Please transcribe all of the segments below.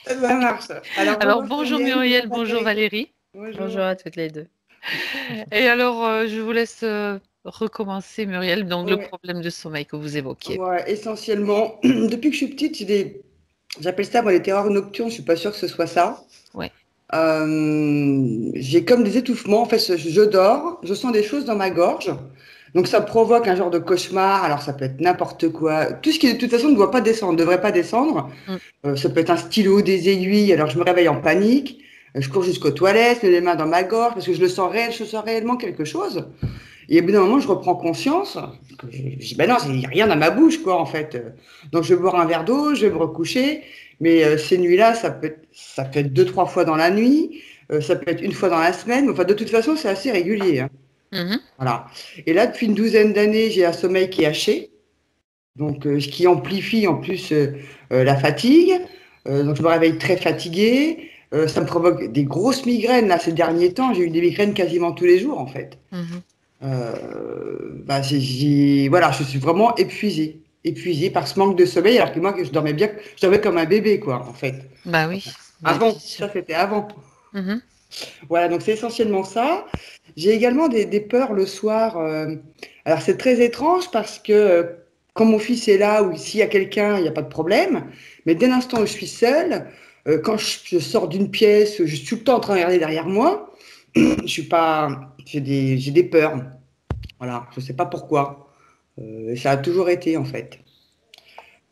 Ça marche. Alors, Alors, bonjour bonjour Muriel, Muriel, bonjour bonjour Valérie. Valérie. Bonjour. Bonjour à toutes les deux. Et alors, je vous laisse recommencer, Muriel, donc le Ouais, problème de sommeil que vous évoquiez. ouais, essentiellement, depuis que je suis petite, j'appelle ça moi, les terreurs nocturnes, je suis pas sûre que ce soit ça. Ouais, J'ai comme des étouffements, en fait, je dors, je sens des choses dans ma gorge, donc ça provoque un genre de cauchemar, alors ça peut être n'importe quoi, tout ce qui de toute façon ne doit pas descendre, ne devrait pas descendre. mm, Ça peut être un stylo, des aiguilles. Alors je me réveille en panique. Je cours jusqu'aux toilettes, je mets les mains dans ma gorge parce que je le sens réel, je sens réellement quelque chose. Et au bout d'un moment, je reprends conscience. Je dis, ben non, il n'y a rien dans ma bouche, quoi, en fait. Donc je vais boire un verre d'eau, je vais me recoucher. Mais ces nuits-là, ça peut être deux, trois fois dans la nuit. Ça peut être une fois dans la semaine. Enfin, de toute façon, c'est assez régulier, hein. mhm, Voilà. Et là, depuis une douzaine d'années, j'ai un sommeil qui est haché. Donc, ce qui amplifie en plus la fatigue. Donc, je me réveille très fatiguée. Ça me provoque des grosses migraines. Là, ces derniers temps, j'ai eu des migraines quasiment tous les jours, en fait. mhm. Bah, voilà, je suis vraiment épuisée. Épuisée par ce manque de sommeil, alors que moi, que je dormais bien, je dormais comme un bébé, quoi, en fait. Bah oui, bah, bien Avant, sûr. ça, c'était avant. Mhm, Voilà, donc c'est essentiellement ça. J'ai également des peurs le soir. Alors c'est très étrange parce que quand mon fils est là ou s'il y a quelqu'un, il n'y a pas de problème. Mais dès l'instant où je suis seule, quand je sors d'une pièce, je suis tout le temps en train de regarder derrière moi. Je suis pas, j'ai des peurs. Voilà, je ne sais pas pourquoi. Et ça a toujours été en fait.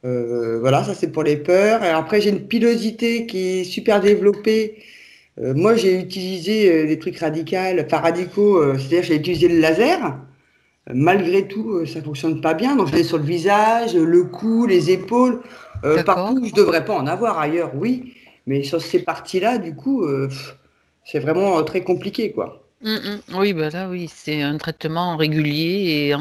Voilà, ça c'est pour les peurs. Et après j'ai une pilosité qui est super développée. Moi, j'ai utilisé des trucs radicaux, enfin radicaux, c'est-à-dire j'ai utilisé le laser. Malgré tout, ça fonctionne pas bien. Donc, je l'ai sur le visage, le cou, les épaules, d'accord. partout où je devrais pas en avoir ailleurs, oui. Mais sur ces parties-là, du coup, c'est vraiment très compliqué, quoi. Oui, bah là, oui, c'est un traitement régulier et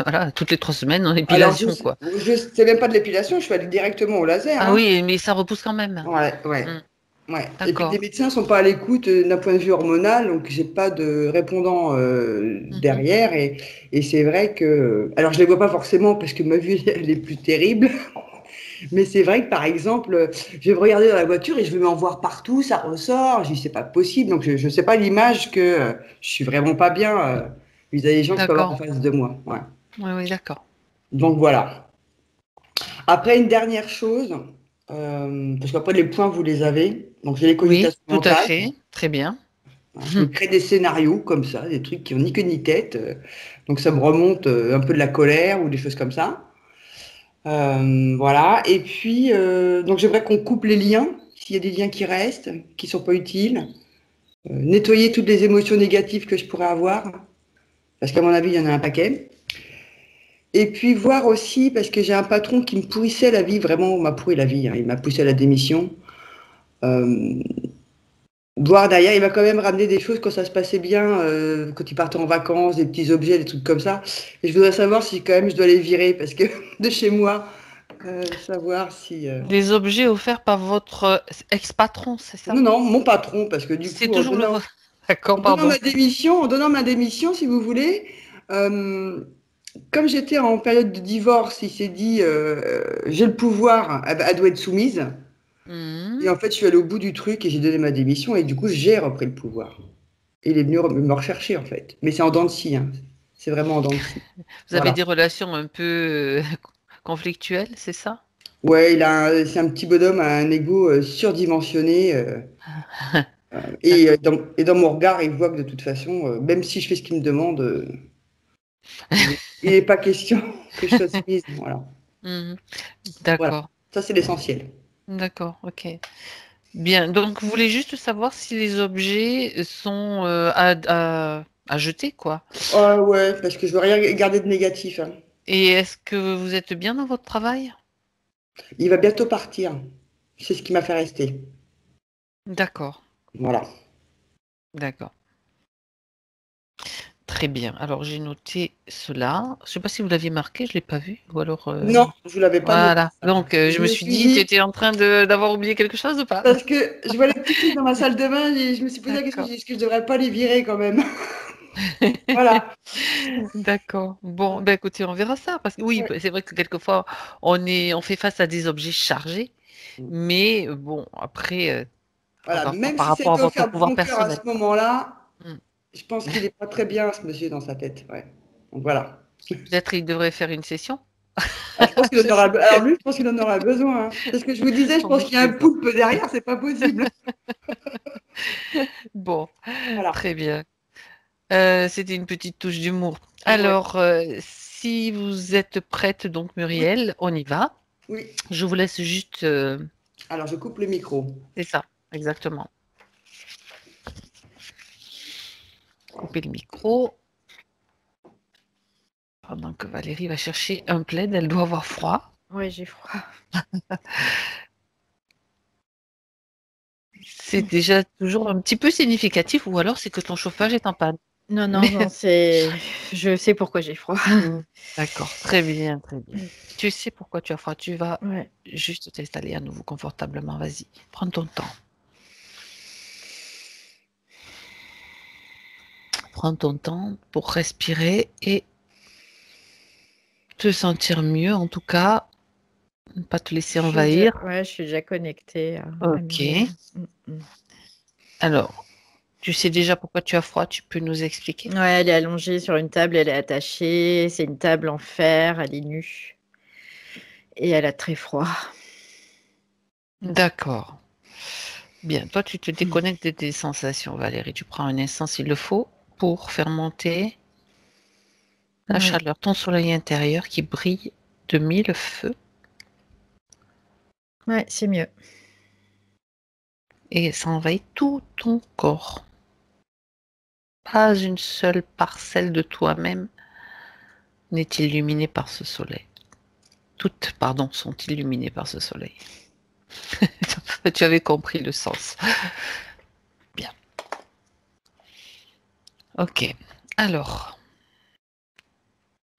voilà, toutes les 3 semaines en Alors, épilation, quoi. je sais même pas de l'épilation, je suis allée directement au laser, Ah hein. oui, mais ça repousse quand même. Ouais, ouais. Mm, Ouais. Et puis les d'accord. médecins sont pas à l'écoute d'un point de vue hormonal, donc j'ai pas de répondant Mhm, derrière. Et c'est vrai que, alors je les vois pas forcément parce que ma vue elle est plus terrible, mais c'est vrai que par exemple, je vais me regarder dans la voiture et je vais m'en voir partout, ça ressort. Je dis c'est pas possible, donc je sais pas l'image que je suis vraiment pas bien vis-à-vis des gens que je peux avoir en d'accord. face de moi. Ouais. Oui, oui, d'accord. Donc voilà. Après une dernière chose, parce qu'après les points vous les avez, donc j'ai les Oui, cogitations tout à mentales. fait. Très bien. Hein, je me crée des scénarios comme ça, des trucs qui ont ni queue ni tête. Donc ça me remonte un peu de la colère ou des choses comme ça. Voilà. Et puis, donc j'aimerais qu'on coupe les liens, s'il y a des liens qui restent, qui sont pas utiles. Nettoyer toutes les émotions négatives que je pourrais avoir, parce qu'à mon avis, il y en a un paquet. Et puis voir aussi, parce que j'ai un patron qui me pourrissait la vie, vraiment, il m'a pourri la vie, hein, il m'a poussé à la démission. Euh, Voir derrière, il m'a quand même ramené des choses quand ça se passait bien, quand il partait en vacances, des petits objets, des trucs comme ça. Et je voudrais savoir si quand même je dois les virer parce que de chez moi, savoir si. Des objets offerts par votre ex-patron, c'est ça? Non, non, mon patron, parce que du C'est coup, toujours le vôtre. D'accord, en donnant pardon. en donnant ma démission, si vous voulez, euh, comme j'étais en période de divorce, il s'est dit, j'ai le pouvoir, elle doit être soumise. Et Mhm. en fait, je suis allée au bout du truc et j'ai donné ma démission et du coup, j'ai repris le pouvoir. Et il est venu me rechercher, en fait. Mais c'est en dents de scie, hein. C'est vraiment en dents de scie. Vous avez Voilà. des relations un peu conflictuelles, c'est ça? Ouais, c'est un petit bonhomme à un ego surdimensionné. D'accord. Et dans mon regard, il voit que de toute façon, même si je fais ce qu'il me demande, il n'est pas question que je sois soumise. Voilà. Mhm. Voilà. D'accord. Ça, c'est l'essentiel. D'accord, ok. Bien, donc vous voulez juste savoir si les objets sont à jeter, quoi. Ah ouais, parce que je veux rien garder de négatif, hein. Et est-ce que vous êtes bien dans votre travail? Il va bientôt partir. C'est ce qui m'a fait rester. D'accord, Voilà. d'accord. Très bien. Alors j'ai noté cela. Je ne sais pas si vous l'aviez marqué, je ne l'ai pas vu. Ou alors Non, je ne l'avais pas noté, voilà. ça. Donc Je je me me suis suis dit, tu dit, étais en train d'avoir oublié quelque chose ou pas? parce que je vois les petits trucs dans ma salle de bain et je me suis posé la question, D'accord. est-ce que je devrais pas les virer quand même? Voilà. D'accord. Bon, ben écoutez, on verra ça. Parce que oui, Ouais. c'est vrai que quelquefois, on fait face à des objets chargés. Mais bon, après, Voilà, même par si rapport à c'était votre offert de pouvoir bon cœur à personnel. ce moment-là, Hmm. je pense qu'il n'est pas très bien, ce monsieur, dans sa tête. Ouais. Donc voilà. Peut-être il devrait faire une session. Ah, je pense qu'il en Je aura, sais. alors lui, je pense qu'il en aura besoin, hein. C'est ce que je vous disais, je Non, mais pense je qu'il y a un plaisante. poulpe derrière, c'est pas possible. Bon, Voilà. très bien. C'était une petite touche d'humour. Ouais. Alors, si vous êtes prête, donc Oui, Muriel, on y va. oui. Je vous laisse juste. Alors, je coupe le micro. C'est ça, exactement. Couper le micro. Pendant que Valérie va chercher un plaid, elle doit avoir froid. Ouais, j'ai froid. C'est déjà toujours un petit peu significatif, ou alors c'est que ton chauffage est en panne. Non, non, Mais- non, c'est. Je sais pourquoi j'ai froid. D'accord, très bien, très bien. Tu sais pourquoi tu as froid. Tu vas Ouais. juste t'installer à nouveau confortablement. Vas-y, prends ton temps. Prends ton temps pour respirer et te sentir mieux, en tout cas, ne pas te laisser envahir. Ouais, je suis déjà connectée à Ok. Muriel. Mm. Alors, tu sais déjà pourquoi tu as froid, tu peux nous expliquer? Ouais, elle est allongée sur une table, elle est attachée. C'est une table en fer, elle est nue. Et elle a très froid. D'accord. Bien, toi, tu te déconnectes de tes sensations, Valérie. Tu prends un instant s'il le faut pour faire monter la Ouais. chaleur, ton soleil intérieur qui brille de mille feux Ouais, c'est mieux. et ça envahit tout ton corps. Pas une seule parcelle de toi-même n'est illuminée par ce soleil. Toutes, pardon, sont illuminées par ce soleil. Tu avais compris le sens. Bien. Ok. Alors,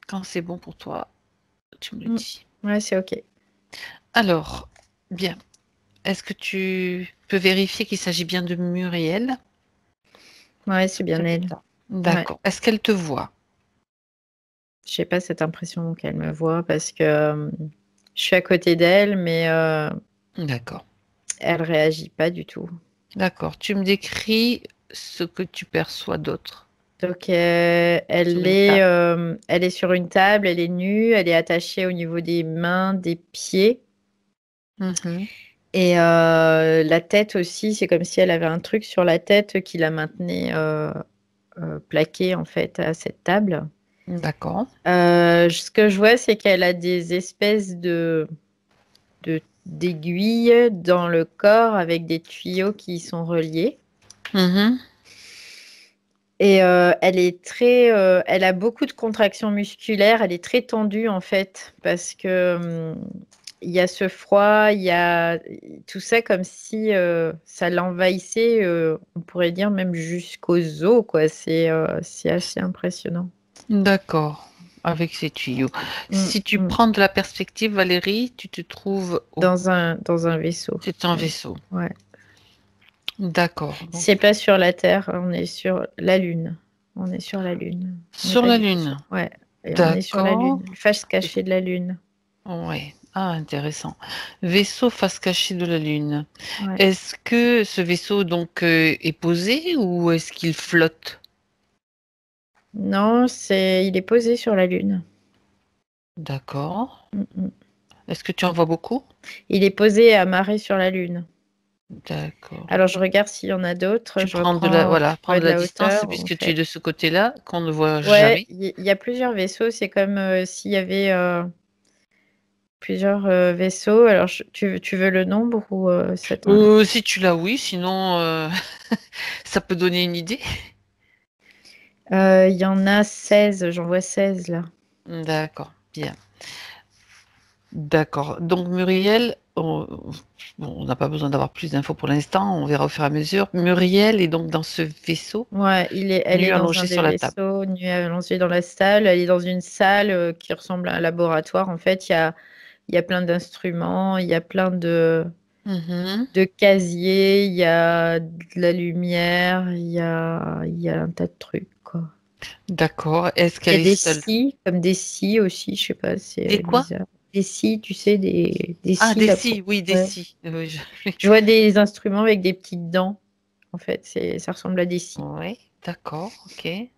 quand c'est bon pour toi, tu me le dis. Ouais, c'est OK. Alors, bien. Est-ce que tu peux vérifier qu'il s'agit bien de Muriel? Ouais, c'est bien elle. D'accord. Est-ce qu'elle te voit? J'ai pas cette impression qu'elle me voit parce que je suis à côté d'elle, mais D'accord. elle réagit pas du tout. D'accord. Tu me décris ce que tu perçois d'autre. Donc, Sur elle une est sur une table, elle est nue, elle est attachée au niveau des mains, des pieds. Mhm. Et la tête aussi, c'est comme si elle avait un truc sur la tête qui la maintenait plaquée en fait à cette table. D'accord. Ce que je vois, c'est qu'elle a des espèces d'aiguilles dans le corps avec des tuyaux qui sont reliés. Mhm. Et elle a beaucoup de contractions musculaires. Elle est très tendue en fait parce que il y a ce froid, il y a tout ça comme si ça l'envahissait. On pourrait dire même jusqu'aux os, quoi. C'est assez impressionnant. D'accord. Avec ces tuyaux. Si tu prends de la perspective, Valérie, tu te trouves dans un vaisseau. C'est un vaisseau. Ouais. D'accord. Donc, C'est pas sur la Terre, on est sur la Lune. On est sur la Lune. sur la Lune. Sur... Ouais. Et on est sur la D'accord. Lune. Face cachée de la Lune. Oui. Ah, intéressant. Vaisseau face cachée de la Lune. Ouais. Est-ce que ce vaisseau donc est posé ou est-ce qu'il flotte? Non, il est posé sur la Lune. D'accord. Est-ce que tu en vois beaucoup? Il est posé et amarré sur la Lune. D'accord. Alors, je regarde s'il y en a d'autres. Tu prends de la distance hauteur, puisque tu es de ce côté-là, qu'on ne voit Ouais, jamais. il y a plusieurs vaisseaux. C'est comme s'il y avait plusieurs vaisseaux. Alors, tu veux le nombre ou Si tu l'as, oui. Sinon, ça peut donner une idée. Il y en a 16. J'en vois 16 là. D'accord. Bien. D'accord. Donc Muriel, on n'a pas besoin d'avoir plus d'infos pour l'instant, on verra au fur et à mesure. Muriel est donc dans ce vaisseau, Ouais, elle est dans allongée un des sur la table. vaisseaux, nue allongée dans la salle. Elle est dans une salle qui ressemble à un laboratoire. En fait, il y a plein d'instruments, il y a plein de casiers, il y a de la lumière, il y a un tas de trucs, quoi. D'accord. Est-ce Il y qu'elle a est des seule? scies, comme des scies aussi, je sais pas, c'est Des quoi? bizarre. des scies, tu sais, des Ah, scies des là scies, oui, des ouais. scies. Je vois des instruments avec des petites dents. En fait, ça ressemble à des scies. Oui, d'accord, ok.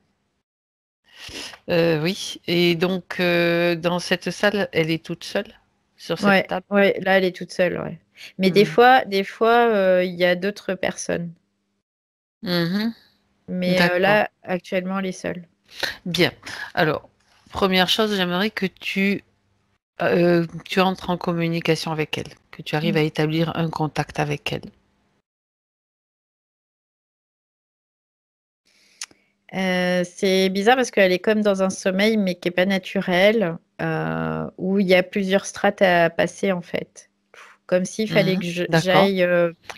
Oui, et donc dans cette salle, elle est toute seule sur cette Ouais, table? ouais, là, elle est toute seule, ouais. Mais Hmm. des fois, il y a d'autres personnes. Mhm. Mais D'accord. là, actuellement, elle est seule. Bien. Alors, première chose, j'aimerais que tu entres en communication avec elle, que tu arrives Mm. à établir un contact avec elle. C'est bizarre parce qu'elle est comme dans un sommeil, mais qui n'est pas naturel, où il y a plusieurs strates à passer, en fait. Comme s'il fallait Mhm. que D'accord. j'aille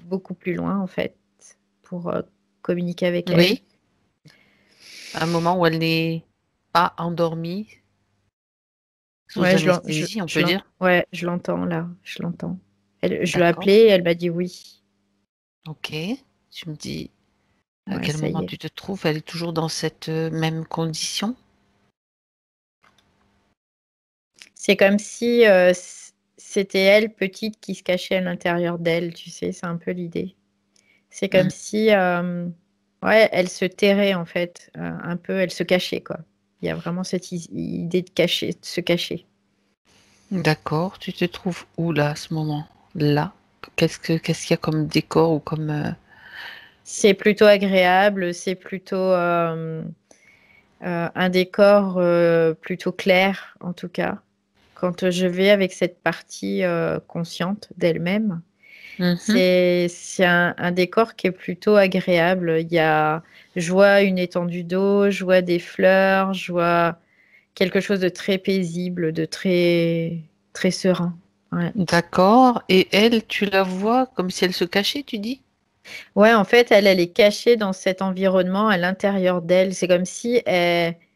beaucoup plus loin, en fait, pour communiquer avec elle. Oui. Un moment où elle n'est pas endormie, sous Ouais, anesthésie, on peut dire. ouais, je l'entends là, je l'entends. Je l'ai D'accord. appelée, elle m'a dit oui. Ok. Tu me dis à Ouais, quel ça moment y est. tu te trouves. Elle est toujours dans cette même condition. C'est comme si c'était elle, petite, qui se cachait à l'intérieur d'elle, tu sais, c'est un peu l'idée. C'est comme Hmm. si, ouais, elle se terrait en fait, un peu, elle se cachait, quoi. Il y a vraiment cette idée de cacher, de se cacher. D'accord. Tu te trouves où là, à ce moment? Là. Qu'est-ce qu'il y a comme décor ou comme C'est plutôt agréable, c'est plutôt un décor plutôt clair, en tout cas. Quand je vais avec cette partie consciente d'elle-même, Mhm. c'est un décor qui est plutôt agréable. Je vois une étendue d'eau, je vois des fleurs, je vois quelque chose de très paisible, de très serein. Ouais. D'accord. Et elle, tu la vois comme si elle se cachait, tu dis? Ouais, en fait, elle est cachée dans cet environnement à l'intérieur d'elle. C'est comme si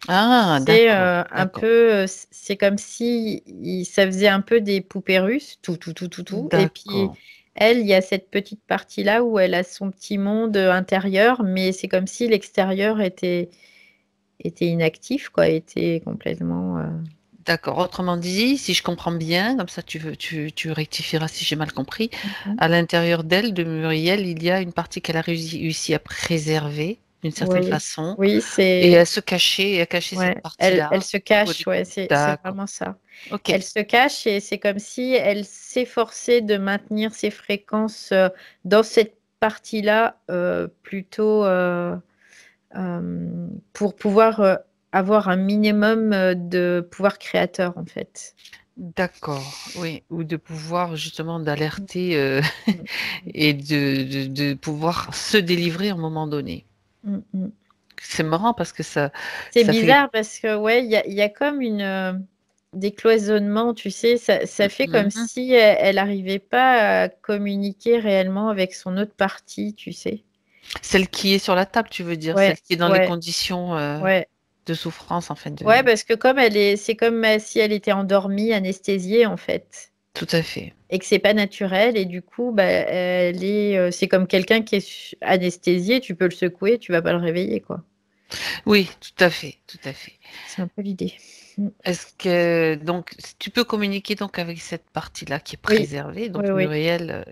Ah, c'est d'accord, un d'accord, peu, c'est comme si ça faisait un peu des poupées russes, tout, tout, tout, tout, tout. Et puis, d'accord, elle, il y a cette petite partie-là où elle a son petit monde intérieur, mais c'est comme si l'extérieur était inactif, quoi, était complètement. d'accord. Autrement dit, si je comprends bien, comme ça tu rectifieras si j'ai mal compris, Mhm. à l'intérieur d'elle, de Muriel, il y a une partie qu'elle a réussi à préserver d'une certaine Oui, façon oui, et à se cacher, et à cacher cette ouais, elle partie-là se au cache, début. ouais, c'est D'accord, vraiment ça. ok, Elle se cache et c'est comme si elle s'efforçait de maintenir ses fréquences dans cette partie-là plutôt pour pouvoir avoir un minimum de pouvoir créateur en fait. d'accord, oui, ou de pouvoir justement d'alerter Mm, et de pouvoir se délivrer à un moment donné. mm, mm. C'est marrant parce que C'est ça fait. bizarre parce que ouais, il y a comme une des cloisonnements, tu sais, ça fait comme Mhm. si elle n'arrivait pas à communiquer réellement avec son autre partie, tu sais. Celle qui est sur la table, tu veux dire, celle Ouais, qui est dans les ouais, conditions ouais. de souffrance, en fait, Ouais, parce que comme c'est comme si elle était endormie, anesthésiée en fait, Tout à fait. et que c'est pas naturel, et du coup, bah, c'est comme quelqu'un qui est anesthésié, tu peux le secouer, tu vas pas le réveiller, quoi. Oui, tout à fait, tout à fait. C'est un peu l'idée. Mm. Est-ce que donc tu peux communiquer donc avec cette partie-là qui est Oui, préservée, oui, donc oui. Muriel,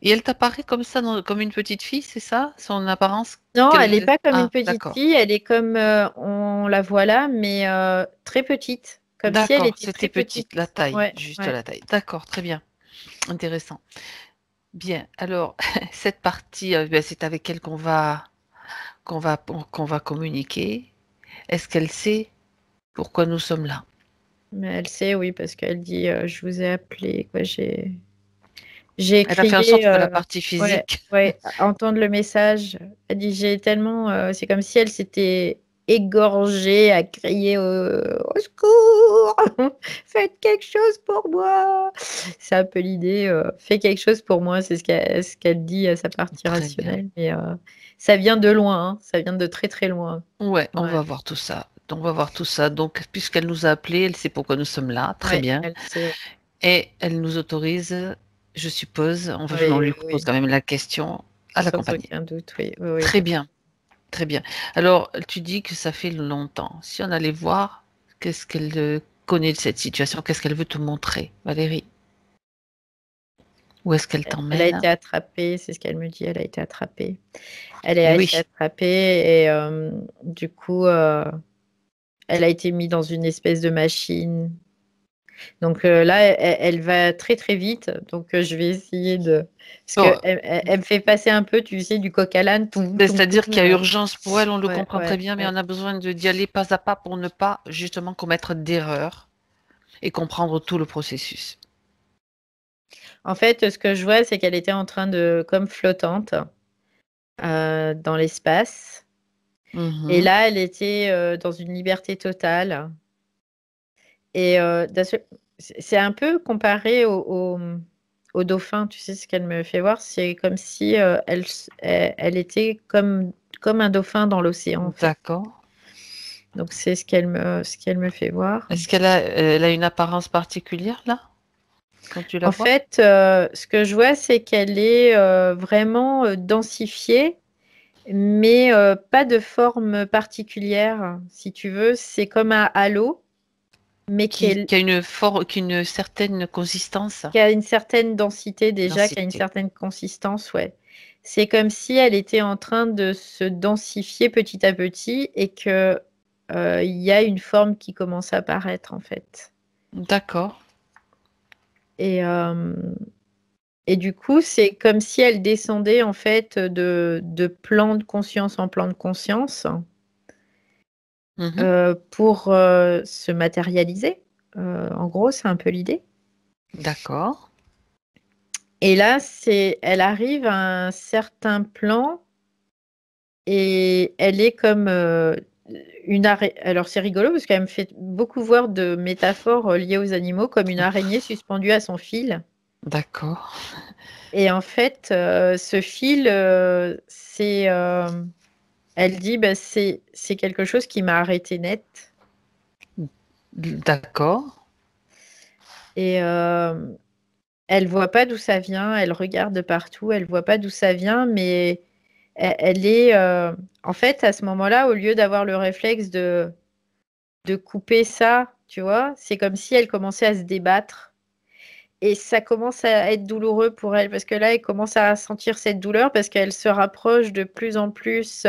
et elle t'apparaît comme ça, comme une petite fille, c'est ça, son apparence? Non, elle n'est pas comme une Ah, petite d'accord, fille, elle est comme on la voit là, mais très petite, comme si elle d'accord, était très c'était petite, la petite. taille, Ouais, juste ouais. la taille. D'accord, très bien, intéressant. Bien, alors cette partie, ben, c'est avec elle qu'on va communiquer. Est-ce qu'elle sait pourquoi nous sommes là? Mais elle sait, oui, parce qu'elle dit, je vous ai appelé, quoi, j'ai Elle a fait en crié, sorte que la partie ouais, physique. ouais, à entendre le message. Elle dit, j'ai tellement, c'est comme si elle s'était égorgée à crier au secours, faites quelque chose pour moi. C'est un peu l'idée, fais quelque chose pour moi, c'est ce qu'elle dit à sa partie Très bien. rationnelle, mais ça vient de loin, hein, ça vient de très très loin. Ouais, on Ouais, va voir tout ça. On va voir tout ça. Donc, puisqu'elle nous a appelés, elle sait pourquoi nous sommes là. Très ouais, bien. elle sait, ouais. Et elle nous autorise, je suppose, on Oui, lui oui, pose oui, quand même la question, à sans l'accompagner. aucun doute, oui, oui, oui. Très bien, très bien. Alors, tu dis que ça fait longtemps. Si on allait voir, qu'est-ce qu'elle, connaît de cette situation? Qu'est-ce qu'elle veut te montrer, Valérie? Où est-ce qu'elle Elle a t'emmène? été attrapée, c'est ce qu'elle me dit, elle a été attrapée. Elle Eh a oui, été attrapée et du coup, elle a été mise dans une espèce de machine. Donc là, elle va très très vite. Donc je vais essayer de... Parce bon, qu'elle me fait passer un peu, tu sais, du coq à l'âne. Toum, toum, c'est-à-dire toum, qu'il y a urgence pour elle, on le ouais, comprend très ouais, bien, mais ouais. on a besoin d'y aller pas à pas pour ne pas justement commettre d'erreurs et comprendre tout le processus. En fait, ce que je vois, c'est qu'elle était en train de... comme flottante dans l'espace. Et Mhm. là, elle était dans une liberté totale. Et c'est un peu comparé au dauphin, tu sais ce qu'elle me fait voir, c'est comme si elle était comme un dauphin dans l'océan en fait. D'accord. Donc c'est ce qu'elle me fait voir. Est-ce elle a une apparence particulière là, quand tu la En vois? fait, ce que je vois, c'est qu'elle est vraiment densifiée, mais pas de forme particulière, si tu veux. C'est comme un halo, mais Qui a qui a une certaine consistance, qui a une certaine densité déjà, qui a une densité. certaine consistance, ouais. C'est comme si elle était en train de se densifier petit à petit et que il y a une forme qui commence à apparaître en fait. D'accord. Et, euh, et du coup, c'est comme si elle descendait en fait de plan de conscience en plan de conscience Mhm. pour se matérialiser. En gros, c'est un peu l'idée. D'accord. Et là, elle arrive à un certain plan. Et elle est comme une araignée. Alors c'est rigolo parce qu'elle me fait beaucoup voir de métaphores liées aux animaux, comme une araignée suspendue à son fil. D'accord. Et en fait, ce fil, elle dit, bah, c'est quelque chose qui m'a arrêté net. D'accord. Et elle voit pas d'où ça vient, elle regarde de partout, elle voit pas d'où ça vient, mais elle est, en fait, à ce moment-là, au lieu d'avoir le réflexe de couper ça, tu vois, c'est comme si elle commençait à se débattre. Et ça commence à être douloureux pour elle parce que là, elle commence à sentir cette douleur parce qu'elle se rapproche de plus en plus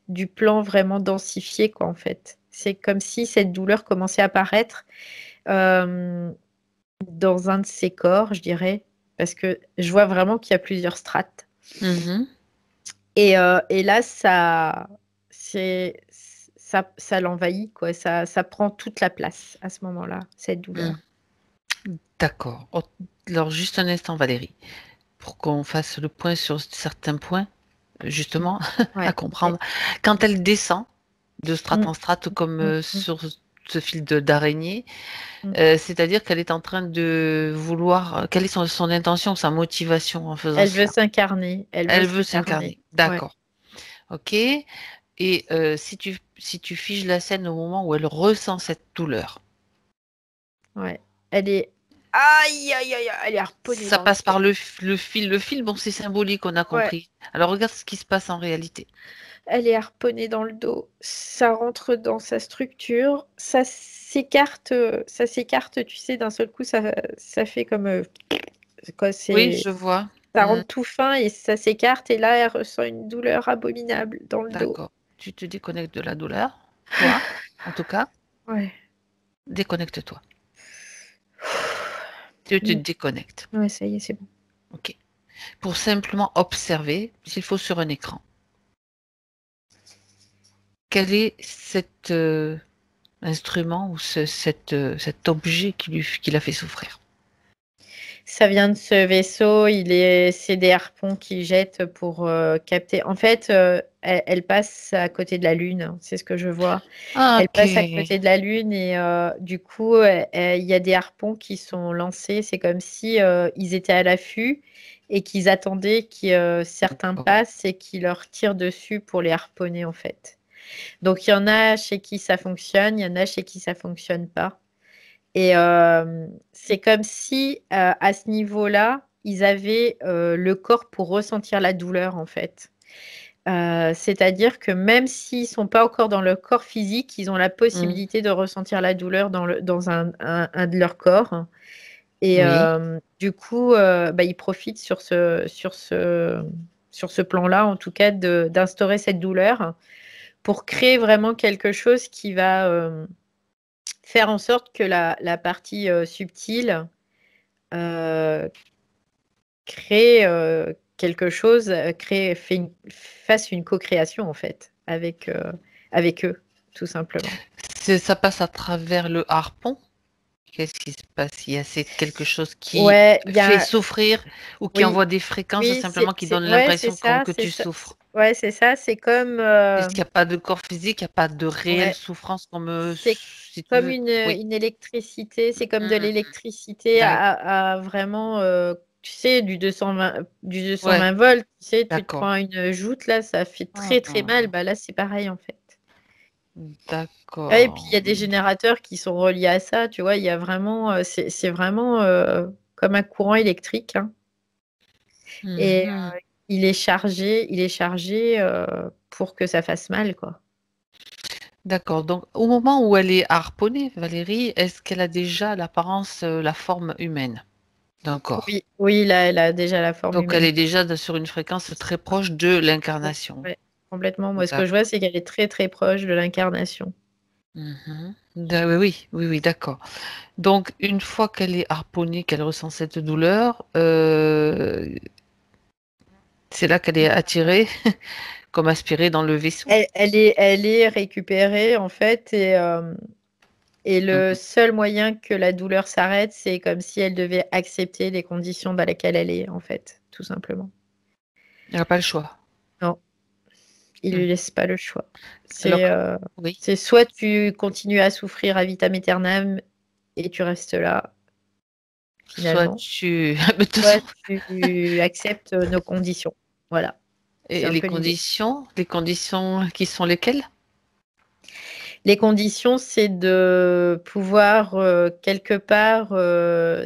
du plan vraiment densifié, quoi, en fait. C'est comme si cette douleur commençait à apparaître euh, dans un de ses corps, je dirais, parce que je vois vraiment qu'il y a plusieurs strates. Mhm. Et là, ça l'envahit, quoi. Ça prend toute la place à ce moment-là, cette douleur. Mm. D'accord. Alors, juste un instant, Valérie, pour qu'on fasse le point sur certains points, justement, à Ouais, ok. comprendre. Quand elle descend de strate Mm, en strate, comme mm, mm, sur ce fil d'araignée, mm. c'est-à-dire qu'elle est en train de vouloir. Quelle est son intention, sa motivation en faisant Elle veut cela? s'incarner. Elle veut Elle veut s'incarner. s'incarner. Ouais, D'accord. Ok. Et si tu figes la scène au moment où elle ressent cette douleur, ouais. Elle est. Aïe, aïe, aïe, aïe, elle est harponnée ça dans le passe par dos. le fil. Le fil, bon, c'est symbolique, on a Ouais, compris. Alors regarde ce qui se passe en réalité. elle est harponnée dans le dos. Ça rentre dans sa structure. Ça s'écarte, tu sais, d'un seul coup, ça fait comme. Quoi, Oui, je vois. ça Hmm, rentre tout fin et ça s'écarte. Et là, elle ressent une douleur abominable dans le dos. d'accord. Tu te déconnectes de la douleur, toi, en tout cas, Ouais. déconnecte-toi. Tu te Mm. déconnectes. Ouais, ça y est, c'est bon. Ok. Pour simplement observer, s'il faut sur un écran, quel est cet instrument ou cet objet qui l'a fait souffrir. Ça vient de ce vaisseau, c'est des harpons qui jettent pour capter. En fait, elle passe à côté de la Lune, c'est ce que je vois. Elle Ok, passe à côté de la Lune et du coup, il y a des harpons qui sont lancés. C'est comme si ils étaient à l'affût et qu'ils attendaient que certains d'accord. passent et qu'ils leur tirent dessus pour les harponner, en fait. Donc, il y en a chez qui ça fonctionne, il y en a chez qui ça fonctionne pas. Et c'est comme si, à ce niveau-là, ils avaient le corps pour ressentir la douleur, en fait. C'est-à-dire que même s'ils ne sont pas encore dans leur corps physique, ils ont la possibilité de ressentir la douleur dans un de leurs corps. Et Oui. du coup, ils profitent sur ce plan-là, en tout cas, d'instaurer cette douleur pour créer vraiment quelque chose qui va faire en sorte que la partie subtile crée quelque chose, fasse une co-création en fait avec eux, tout simplement. Ça passe à travers le harpon. Qu'est-ce qui se passe? C'est quelque chose qui Ouais, fait souffrir ou qui oui, envoie des fréquences ou oui, simplement qui donne ouais, c'est l'impression ça, que tu souffres? ouais, c'est ça, c'est comme, Puisqu'il n'y a pas de corps physique, il n'y a pas de réelle ouais, souffrance comme, c'est si tu comme veux. Oui. une électricité, c'est comme de Mmh. l'électricité à vraiment, tu sais, du Ouais, 220 volts, tu sais, tu te d'accord. prends une joute là, ça fait très très mal, Mmh. bah là c'est pareil en fait. Ouais, et puis il y D'accord. a des générateurs qui sont reliés à ça, tu vois, il y a vraiment, c'est vraiment comme un courant électrique, hein. Et Mmh. il est chargé pour que ça fasse mal, quoi. D'accord, donc au moment où elle est harponnée, Valérie, est-ce qu'elle a déjà l'apparence, la forme humaine d'un corps? Oui, oui, là, elle a déjà la forme Donc elle humaine. est déjà sur une fréquence très proche de l'incarnation. Ouais, complètement. Moi, ce que je vois, D'accord. c'est qu'elle est très, très proche de l'incarnation. Mmh. Oui, oui, oui, d'accord. Donc une fois qu'elle est harponnée, qu'elle ressent cette douleur, c'est là qu'elle est attirée, comme aspirée dans le vaisseau? Elle est récupérée, en fait, et le Mmh. seul moyen que la douleur s'arrête, c'est comme si elle devait accepter les conditions dans lesquelles elle est, en fait, tout simplement. Elle a pas le choix. Non, il Mmh. lui laisse pas le choix. Alors C'est oui, c'est soit tu continues à souffrir à vitam aeternam et tu restes là, soit finalement, tu de toute soit façon tu acceptes nos conditions. Voilà, c'est et un peu l'idée. les conditions qui sont lesquelles? Les conditions, c'est de pouvoir, quelque part,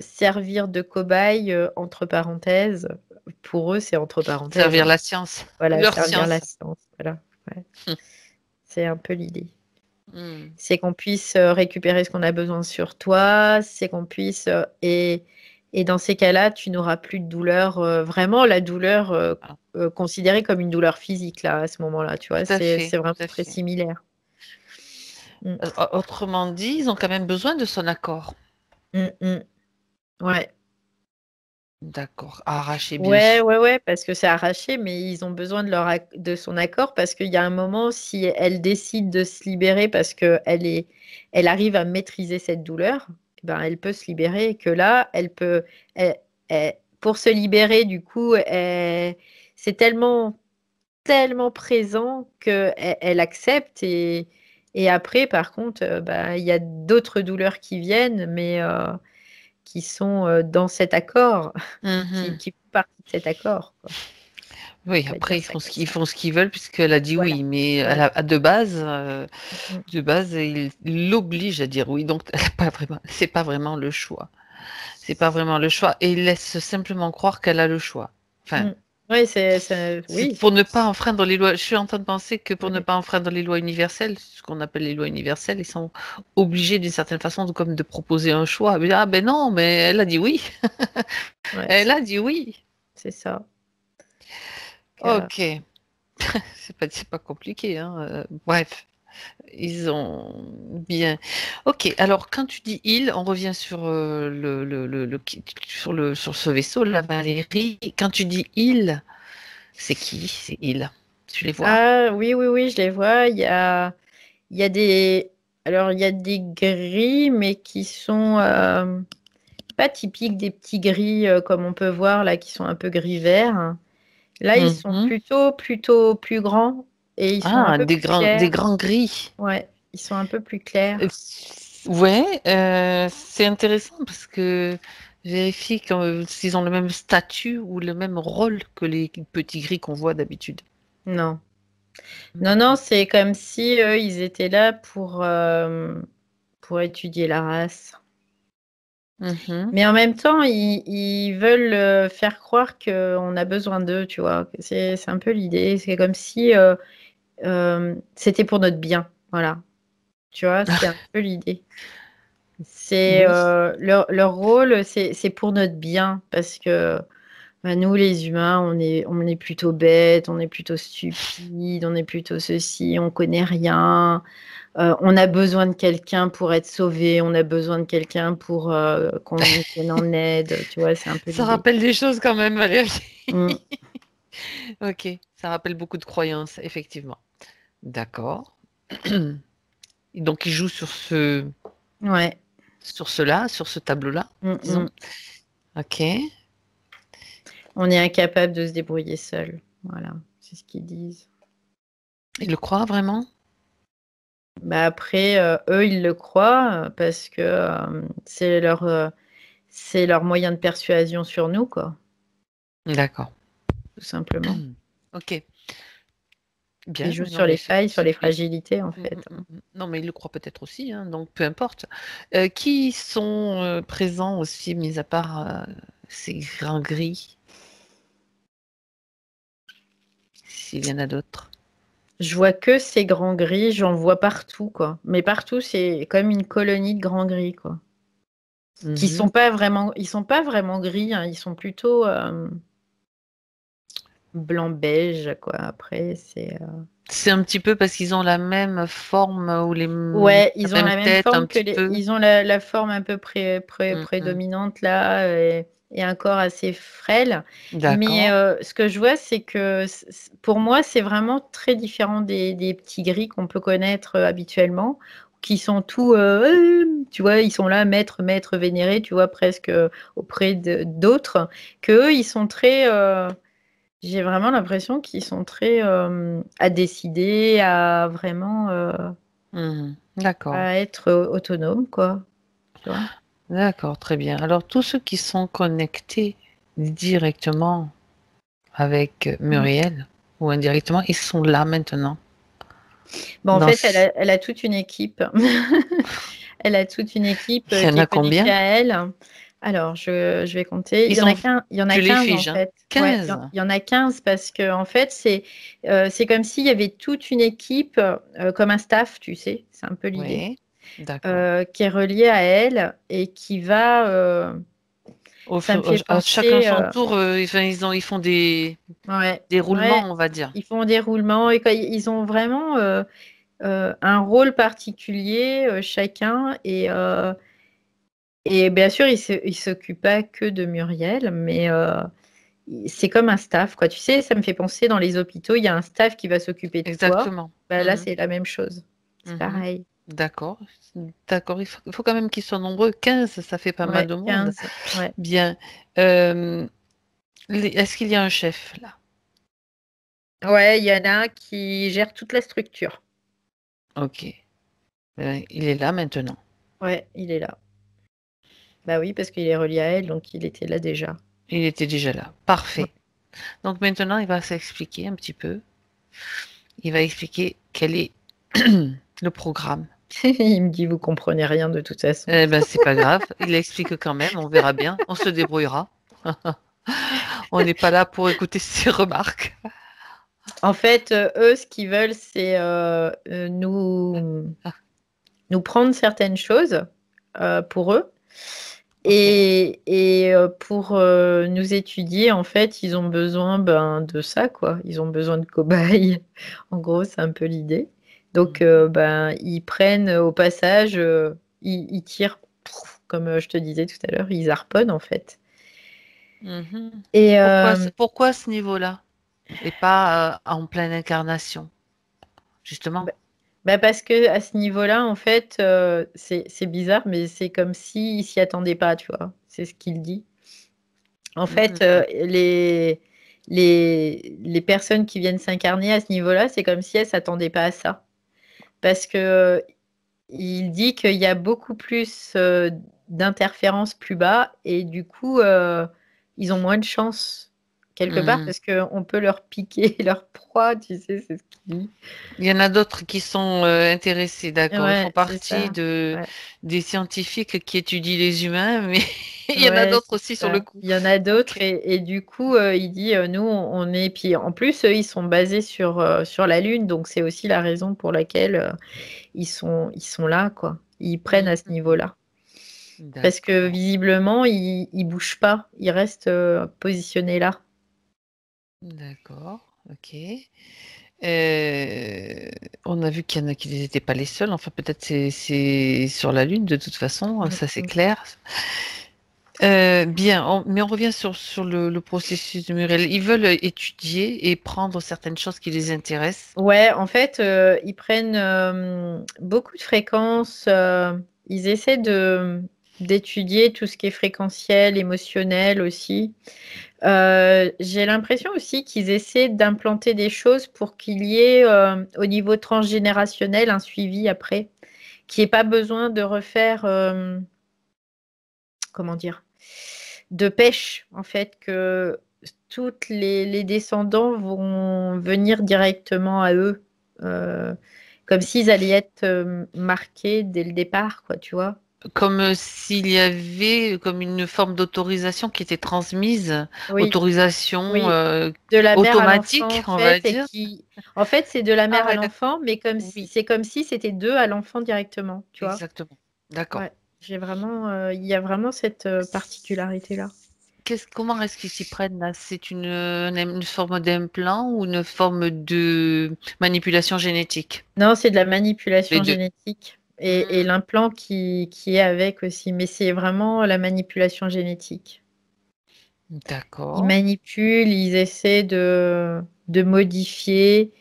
servir de cobaye, entre parenthèses. Pour eux, c'est entre parenthèses, Servir hein. la science, Voilà, leur servir science. la science, voilà, ouais. C'est un peu l'idée. Mmh. C'est qu'on puisse, récupérer ce qu'on a besoin sur toi, c'est qu'on puisse, et dans ces cas-là, tu n'auras plus de douleur, vraiment la douleur, Ah, considérée comme une douleur physique là, à ce moment-là, tu vois? C'est vraiment tout à très fait. similaire. Mmh. Autrement dit, ils ont quand même besoin de son accord. Mmh mh. Ouais. D'accord, à arracher bien Ouais, sûr. ouais, ouais, parce que c'est arraché, mais ils ont besoin de son accord parce qu'il y a un moment, si elle décide de se libérer parce qu'elle arrive à maîtriser cette douleur, eh ben, elle peut se libérer et que là, pour se libérer, du coup, c'est tellement, tellement présent qu'elle accepte et après, par contre, il y a d'autres douleurs qui viennent, mais qui sont dans cet accord, Mmh. qui font partie de cet accord, quoi. Oui, On va après dire ils ça font ce comme qu'ils ça. font ce qu'ils veulent puisqu'elle a dit Voilà, oui, mais elle voilà. a Mmh. de base, il l'oblige à dire oui, donc elle a pas vraiment c'est pas vraiment le choix. C'est pas vraiment le choix et il laisse simplement croire qu'elle a le choix. Enfin, Mmh. Oui, c'est c'est oui. pour ne pas enfreindre les lois. Je suis en train de penser que pour ne Ouais. pas enfreindre les lois universelles, ce qu'on appelle les lois universelles, ils sont obligés d'une certaine façon comme de proposer un choix. Mais, ah ben non, mais elle a dit oui. Ouais, Elle a dit oui. c'est ça. Que Ok. C'est pas compliqué, hein. Bref, ils ont bien. Ok. Alors quand tu dis île, on revient sur sur ce vaisseau, la Valérie. Quand tu dis île, c'est qui ces îles? Tu les vois? ah oui, oui, oui, je les vois. Il y a des alors il y a des gris, mais qui sont, pas typiques des petits gris, comme on peut voir là, qui sont un peu gris-vert. Là, ils sont Mhm. plutôt plus grands et ils sont un Ah, peu plus des clairs. grands gris. Ouais, ils sont un peu plus Euh, clairs. Ouais, c'est intéressant parce que vérifie s'ils ont le même statut ou le même rôle que les petits gris qu'on voit d'habitude. Non. Non, non, c'est comme si eux, ils étaient là pour étudier la race. Mhm. Mais en même temps, ils veulent faire croire qu'on a besoin d'eux, tu vois. C'est un peu l'idée. C'est comme si c'était pour notre bien. Voilà. Tu vois, c'est un peu l'idée. C'est Oui. leur rôle, c'est pour notre bien. Parce que bah, nous, les humains, on est plutôt bêtes, on est plutôt stupides, on est plutôt ceci, on connaît rien. On a besoin de quelqu'un pour être sauvé, on a besoin de quelqu'un pour qu'on nous vienne en aide, tu vois, c'est un peu Ça l'idée. rappelle des choses quand même, Valérie. Mm. Ok, ça rappelle beaucoup de croyances, effectivement. D'accord. Donc, il joue Ouais. sur cela, sur ce tableau-là, Mm, disons. mm. Ok. On est incapable de se débrouiller seul. Voilà, c'est ce qu'ils disent. Il le croit vraiment? Bah après, eux, ils le croient parce que c'est leur moyen de persuasion sur nous, quoi, D'accord. tout simplement. Ok. Ils Bien. jouent Non, sur mais les failles, sur les c'est- fragilités, en Mm, fait. mm, mm. Non, mais il le croit peut-être aussi, hein, donc peu importe. Qui sont présents aussi, mis à part ces grains gris, s'il y en a d'autres? Je vois que ces grands gris, j'en vois partout, quoi. Mais partout, c'est comme une colonie de grands gris, quoi. Mhm. Ils sont pas vraiment gris, hein, ils sont plutôt blanc-beige, quoi. Après, c'est. C'est un petit peu parce qu'ils ont la même forme ou Ouais, la ils ont même la même tête, un forme que petit peu. ils ont la forme un peu Mm, mm. prédominante là, et un corps assez frêle. Mais D'accord. ce que je vois, c'est que pour moi, c'est vraiment très différent des petits gris qu'on peut connaître habituellement, qui sont tout, tu vois, ils sont là, maîtres vénérés, tu vois, presque auprès d'autres, que eux, ils sont très. J'ai vraiment l'impression qu'ils sont très à décider, à vraiment. Mhm. D'accord. À être autonome, quoi. Tu vois? D'accord, très bien. Alors, tous ceux qui sont connectés directement avec Mm. Muriel ou indirectement, ils sont là maintenant. Bon, en Dans fait, ce- elle a toute une équipe. Elle a toute une équipe Il y en qui a est connectée combien? à elle. Alors, je vais compter. Ils sont, Il y en a tu les 15 en figes, hein? fait. Ouais, 15. il y en a 15 parce que en fait, c'est comme s'il y avait toute une équipe, comme un staff, tu sais. C'est un peu l'idée. Oui, d'accord. Qui est reliée à elle et qui va. Ça me fait À chacun penser. son tour, enfin, ils font Ouais, des ouais. roulements, on va dire. Ils font des roulements et ils ont vraiment. Un rôle particulier chacun et bien sûr il s'occupe pas que de Muriel mais c'est comme un staff quoi tu sais ça me fait penser dans les hôpitaux il y a un staff qui va s'occuper de toi Exactement. bah, là Mhm, c'est la même chose c'est mhm. pareil D'accord. D'accord. Il faut quand même qu'ils soient nombreux. 15, ça fait pas mal ouais de monde. 15 ouais Bien. Euh, Est-ce qu'il y a un chef là? ouais il y en a un qui gère toute la structure Ok. Il est là maintenant. ouais il est là bah oui parce qu'il est relié à elle donc il était là déjà Il était déjà là. ouais. Parfait. Donc maintenant, il va s'expliquer un petit peu. Il va expliquer quel est le programme. Il me dit vous comprenez rien de toute façon. Eh ben, c'est pas grave. Il explique quand même. On verra bien. On se débrouillera. On n'est pas là pour écouter ses remarques. En fait, eux, ce qu'ils veulent, c'est nous prendre certaines choses pour eux. Ok. Pour nous étudier, en fait, ils ont besoin ben, de ça, quoi. Ils ont besoin de cobayes. En gros, c'est un peu l'idée. Donc, Mhm. ben, ils prennent au passage, ils tirent, comme je te disais tout à l'heure, ils harponnent, en fait. Mhm. Et Pourquoi ce niveau-là et pas en pleine incarnation, justement? bah, bah, parce que à ce niveau-là, en fait, c'est bizarre, mais c'est comme s'ils s'y attendaient pas, tu vois. C'est ce qu'il dit. En fait, Mhm. les personnes qui viennent s'incarner à ce niveau-là, c'est comme si elles s'attendaient pas à ça. Parce que il dit qu'il y a beaucoup plus d'interférences plus bas et du coup, ils ont moins de chances quelque part, Mhm. parce qu'on peut leur piquer leur proie, tu sais, c'est ce qu'il dit. Il y en a d'autres qui sont intéressés, d'accord. Ils font Ouais, c'est partie ça. Ouais, des scientifiques qui étudient les humains, mais il y en a ouais, d'autres c'est aussi sur le ça. coup. Il y en a Ok. d'autres, et du coup, il dit, nous, on est. Puis en plus, eux, ils sont basés sur la Lune, donc c'est aussi la raison pour laquelle ils sont là, quoi. Ils prennent à ce Mhm. niveau-là. Parce que D'accord, visiblement, ils bougent pas, ils restent positionnés là. d'accord, ok. Euh, on a vu qu'il y en a qui n'étaient pas les seuls. Enfin, peut-être c'est sur la Lune de toute façon, Mm, ça c'est mm. clair. Bien, mais on revient sur le processus de Muriel. Ils veulent étudier et prendre certaines choses qui les intéressent. Ouais, en fait, ils prennent beaucoup de fréquences. Ils essaient d'étudier tout ce qui est fréquentiel, émotionnel aussi. J'ai l'impression aussi qu'ils essaient d'implanter des choses pour qu'il y ait au niveau transgénérationnel un suivi après, qu'il n'y ait pas besoin de refaire, comment dire, de pêche, en fait, que toutes les descendants vont venir directement à eux, euh, comme s'ils allaient être marqués dès le départ, quoi, tu vois. Comme s'il y avait comme une forme d'autorisation qui était transmise, Oui, autorisation oui, de la mère à l'enfant, automatique, en on va fait, dire. en fait, c'est de la Ah mère à ouais, d'accord. l'enfant, mais Oui, c'est comme si c'était d'eux à l'enfant directement, tu vois. exactement. D'accord. Ouais, il y a vraiment cette particularité-là. Comment est-ce qu'ils s'y prennent là? C'est une forme d'implant ou une forme de manipulation génétique? Non, c'est de la Les manipulation deux. génétique et Hmm, l'implant qui est avec aussi, mais c'est vraiment la manipulation génétique. Ils d'accord. manipulent, ils essaient de modifier.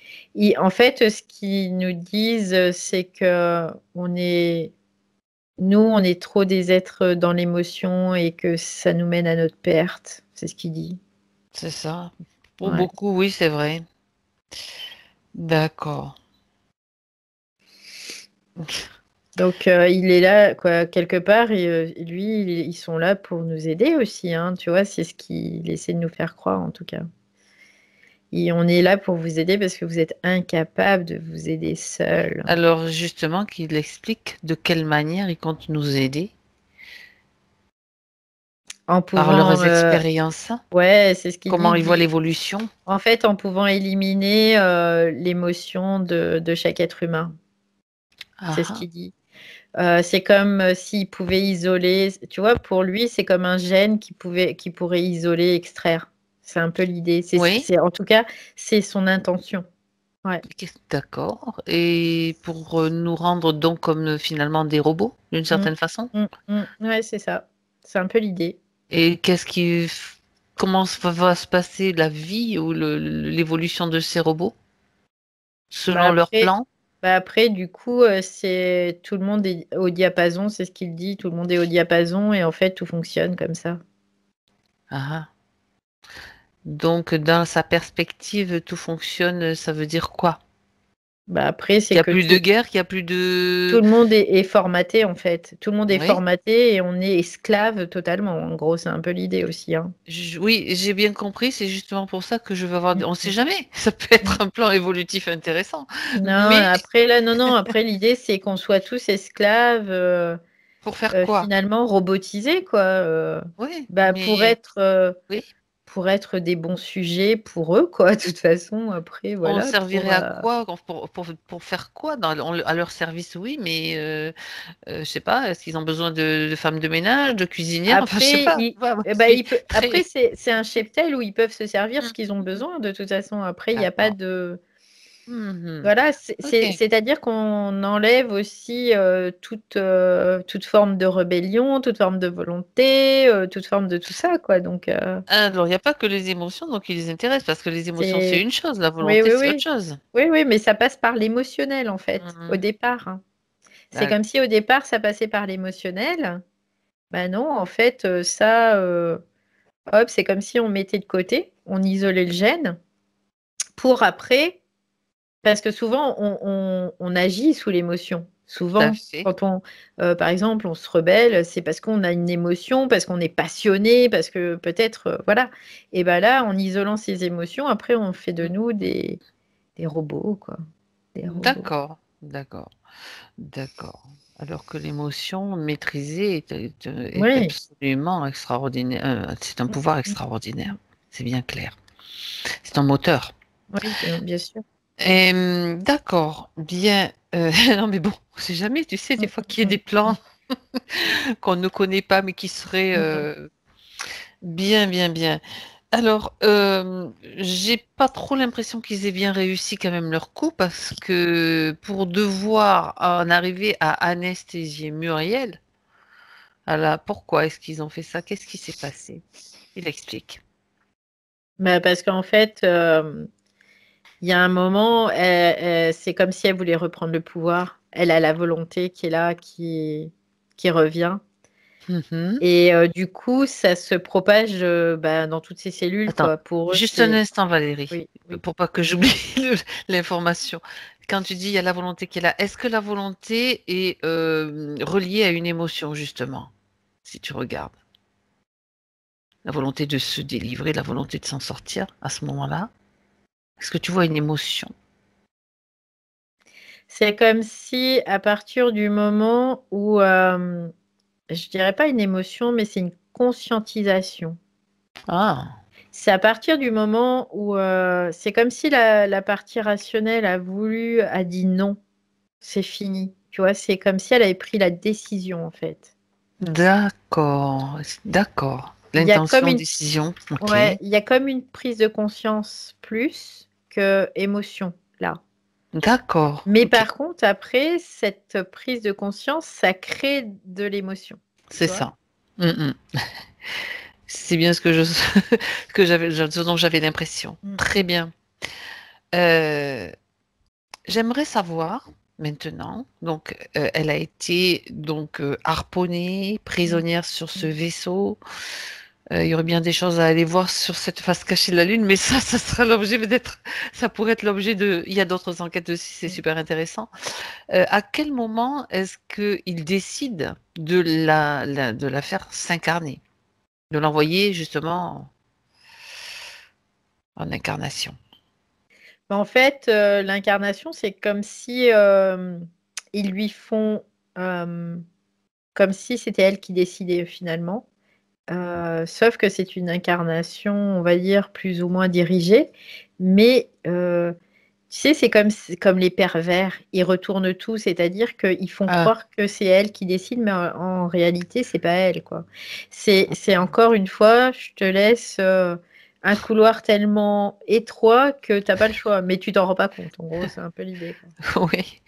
En fait, ce qu'ils nous disent, c'est que nous, on est trop des êtres dans l'émotion et que ça nous mène à notre perte. C'est ce qu'il dit. C'est ça. Pour Ouais. beaucoup, oui, c'est vrai. D'accord. Donc, il est là, quoi, quelque part, et lui, ils sont là pour nous aider aussi, hein, tu vois, c'est ce qu'il essaie de nous faire croire, en tout cas. Et on est là pour vous aider parce que vous êtes incapable de vous aider seul. Alors justement, qu'il explique de quelle manière ils comptent nous aider En par pouvant, leurs expériences, ouais, c'est ce qu'il dit. comment Il ils voient dit, l'évolution. en fait, en pouvant éliminer l'émotion de chaque être humain. C'est Ah, ce ah. qu'il dit. C'est comme s'il pouvait isoler, tu vois, pour lui, c'est comme un gène qui pourrait isoler, extraire. C'est un peu l'idée. Oui, En tout cas, c'est son intention. Ouais. ok, d'accord. Et pour nous rendre donc comme finalement des robots, d'une Mm, certaine façon. Ouais, c'est ça. C'est un peu l'idée. Et comment va se passer la vie ou l'évolution de ces robots Bah selon leur après, plan? du coup, c'est tout le monde est au diapason, c'est ce qu'il dit. Tout le monde est au diapason et en fait, tout fonctionne comme ça. Ah, ah. Donc, dans sa perspective, tout fonctionne, ça veut dire quoi? Bah après, Qu'il c'est n'y a que plus de guerre, qu'il n'y a plus tout de... le monde est formaté en fait. Tout le monde est Oui, formaté et on est esclave totalement. En gros, c'est un peu l'idée aussi, hein. oui, j'ai bien compris, c'est justement pour ça que je veux avoir... Mm, On ne sait mm, jamais, ça peut mm. être un plan évolutif intéressant, Non, mais après là, non, non. Après, l'idée, c'est qu'on soit tous esclaves, pour faire quoi? finalement robotisés, quoi. Oui, Bah, mais... Oui, pour être des bons sujets pour eux, quoi. De toute façon, après, on voilà, servirait à quoi? Pour faire quoi? À leur service, oui, mais je sais pas, est-ce qu'ils ont besoin de femmes de ménage, de cuisinières? Enfin, je sais Après, pas. Voilà, eh ben, c'est après très... c'est un cheptel où ils peuvent se servir ce qu'ils ont Mhm. besoin. De toute façon, après, il n'y a pas D'accord. de. Mhm. Voilà, Ok. c'est-à-dire qu'on enlève aussi toute forme de rébellion, toute forme de volonté, toute forme de tout ça, quoi. Donc, Alors, il n'y a pas que les émotions, donc ils les intéressent, parce que les émotions, c'est c'est. une chose, la Oui, volonté, oui, c'est autre oui. chose. Oui, oui, mais ça passe par l'émotionnel, en fait, au Mhm. départ, hein. C'est D'accord. comme si au départ, ça passait par l'émotionnel. Ben non, en fait, ça, hop, c'est comme si on mettait de côté, on isolait le gène pour après, parce que souvent, on agit sous l'émotion. tout à Souvent, fait. quand par exemple, on se rebelle, c'est parce qu'on a une émotion, parce qu'on est passionné, parce que peut-être, voilà. Et ben là, en isolant ces émotions, après, on fait de nous des robots, quoi. Des robots. D'accord, d'accord, d'accord. Alors que l'émotion maîtrisée est Oui. absolument extraordinaire. C'est un Mm, pouvoir mm, extraordinaire. mm. C'est bien clair. C'est un moteur. Oui, bien sûr. D'accord, bien. Non, mais bon, on sait jamais, tu sais, Mm, des fois qu'il y a mm, des plans qu'on ne connaît pas, mais qui seraient mm, mm. bien, bien, bien. Alors, j'ai pas trop l'impression qu'ils aient bien réussi quand même leur coup, parce que pour devoir en arriver à anesthésier Muriel, alors pourquoi est-ce qu'ils ont fait ça? Qu'est-ce qui s'est passé? Il explique. Bah, parce qu'en fait, il y a un moment, c'est comme si elle voulait reprendre le pouvoir. Elle a la volonté qui est là, qui revient. Mhm. Et du coup, ça se propage bah, dans toutes ces cellules, Attends, quoi. Pour eux, juste un c'est... instant, Valérie, Oui, oui. pour pas que j'oublie l'information. Quand tu dis il y a la volonté qui est là, est-ce que la volonté est reliée à une émotion, justement, si tu regardes? La volonté de se délivrer, la volonté de s'en sortir à ce moment-là? Est-ce que tu vois une émotion? C'est comme si, à partir du moment où, je dirais pas une émotion, mais c'est une conscientisation. Ah, C'est à partir du moment où c'est comme si la partie rationnelle a dit non, c'est fini. Tu vois, c'est comme si elle avait pris la décision, en fait. d'accord, d'accord. Il y a comme L'intention, une, décision, ok. ouais, il y a comme une prise de conscience plus que émotion, là. D'accord, Mais ok. par contre, après, cette prise de conscience, ça crée de l'émotion. C'est Tu vois? ça. Mm, mm. C'est bien ce que je, que j'avais, ce dont j'avais l'impression. Mm. Très bien. Euh, J'aimerais savoir maintenant, donc elle a été donc harponnée, Mm. prisonnière sur ce Mm. vaisseau. Il y aurait bien des choses à aller voir sur cette face cachée de la Lune, mais ça sera l'objet peut-être, ça pourrait être l'objet de. Il y a d'autres enquêtes aussi, c'est Mm. super intéressant. À quel moment est-ce qu'il décide de de la faire s'incarner, de l'envoyer justement en incarnation? En fait, l'incarnation, c'est comme si ils lui font comme si c'était elle qui décidait finalement. Sauf que c'est une incarnation, on va dire, plus ou moins dirigée. Mais tu sais, c'est comme les pervers, ils retournent tout, c'est-à-dire qu'ils font Ah, croire que c'est elle qui décide, mais en réalité, c'est pas elle, quoi. C'est encore une fois, je te laisse un couloir tellement étroit que t'as pas le choix, mais tu t'en rends pas compte. En gros, c'est un peu l'idée, quoi. oui,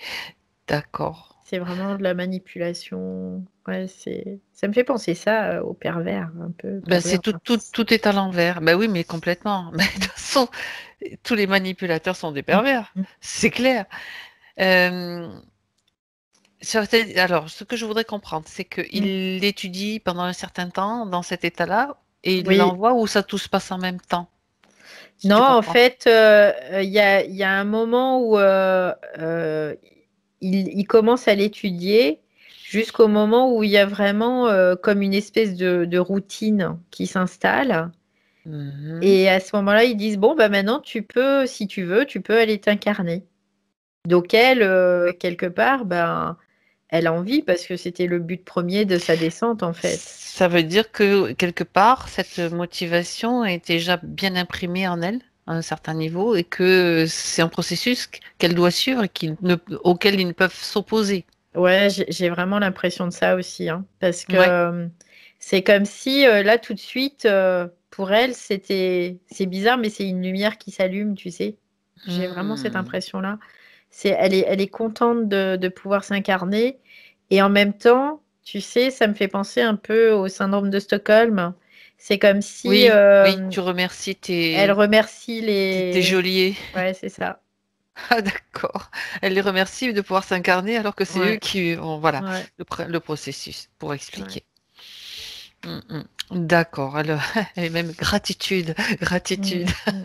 d'accord. C'est vraiment de la manipulation. Ouais, ça me fait penser ça au pervers, un peu Ben, c'est pervers tout, tout est à l'envers. Ben oui, mais complètement. Mais de toute façon, tous les manipulateurs sont des Mm, pervers, mm, c'est clair. Euh, alors, ce que je voudrais comprendre, c'est mm. qu'il l'étudie pendant un certain temps dans cet état-là et il Oui, l'envoie ou ça tout se passe en même temps, si non, tu en comprends. fait, il y a un moment où il commence à l'étudier jusqu'au moment où il y a vraiment comme une espèce de routine qui s'installe. Mhm. Et à ce moment-là, ils disent, bon, bah maintenant, tu peux, si tu veux, tu peux aller t'incarner. Donc elle, quelque part, ben, elle a envie parce que c'était le but premier de sa descente, en fait. Ça veut dire que quelque part, cette motivation est déjà bien imprimée en elle, à un certain niveau, et que c'est un processus qu'elle doit suivre et auquel ils ne peuvent s'opposer. Ouais, j'ai vraiment l'impression de ça aussi, hein, parce que Ouais. c'est comme si là tout de suite, pour elle, c'est bizarre, mais c'est une lumière qui s'allume, tu sais. J'ai vraiment cette Hmm. impression-là. Elle est contente de pouvoir s'incarner et en même temps, tu sais, ça me fait penser un peu au syndrome de Stockholm. C'est comme si Oui, oui, tu remercies elle remercie tes les... geôliers. Ouais, c'est ça. Ah, d'accord. Elle les remercie de pouvoir s'incarner alors que c'est eux Ouais, qui ont, voilà, ouais, le processus pour ouais. expliquer. Mm, mm. D'accord. Alors, et même gratitude, Mm, gratitude. mm.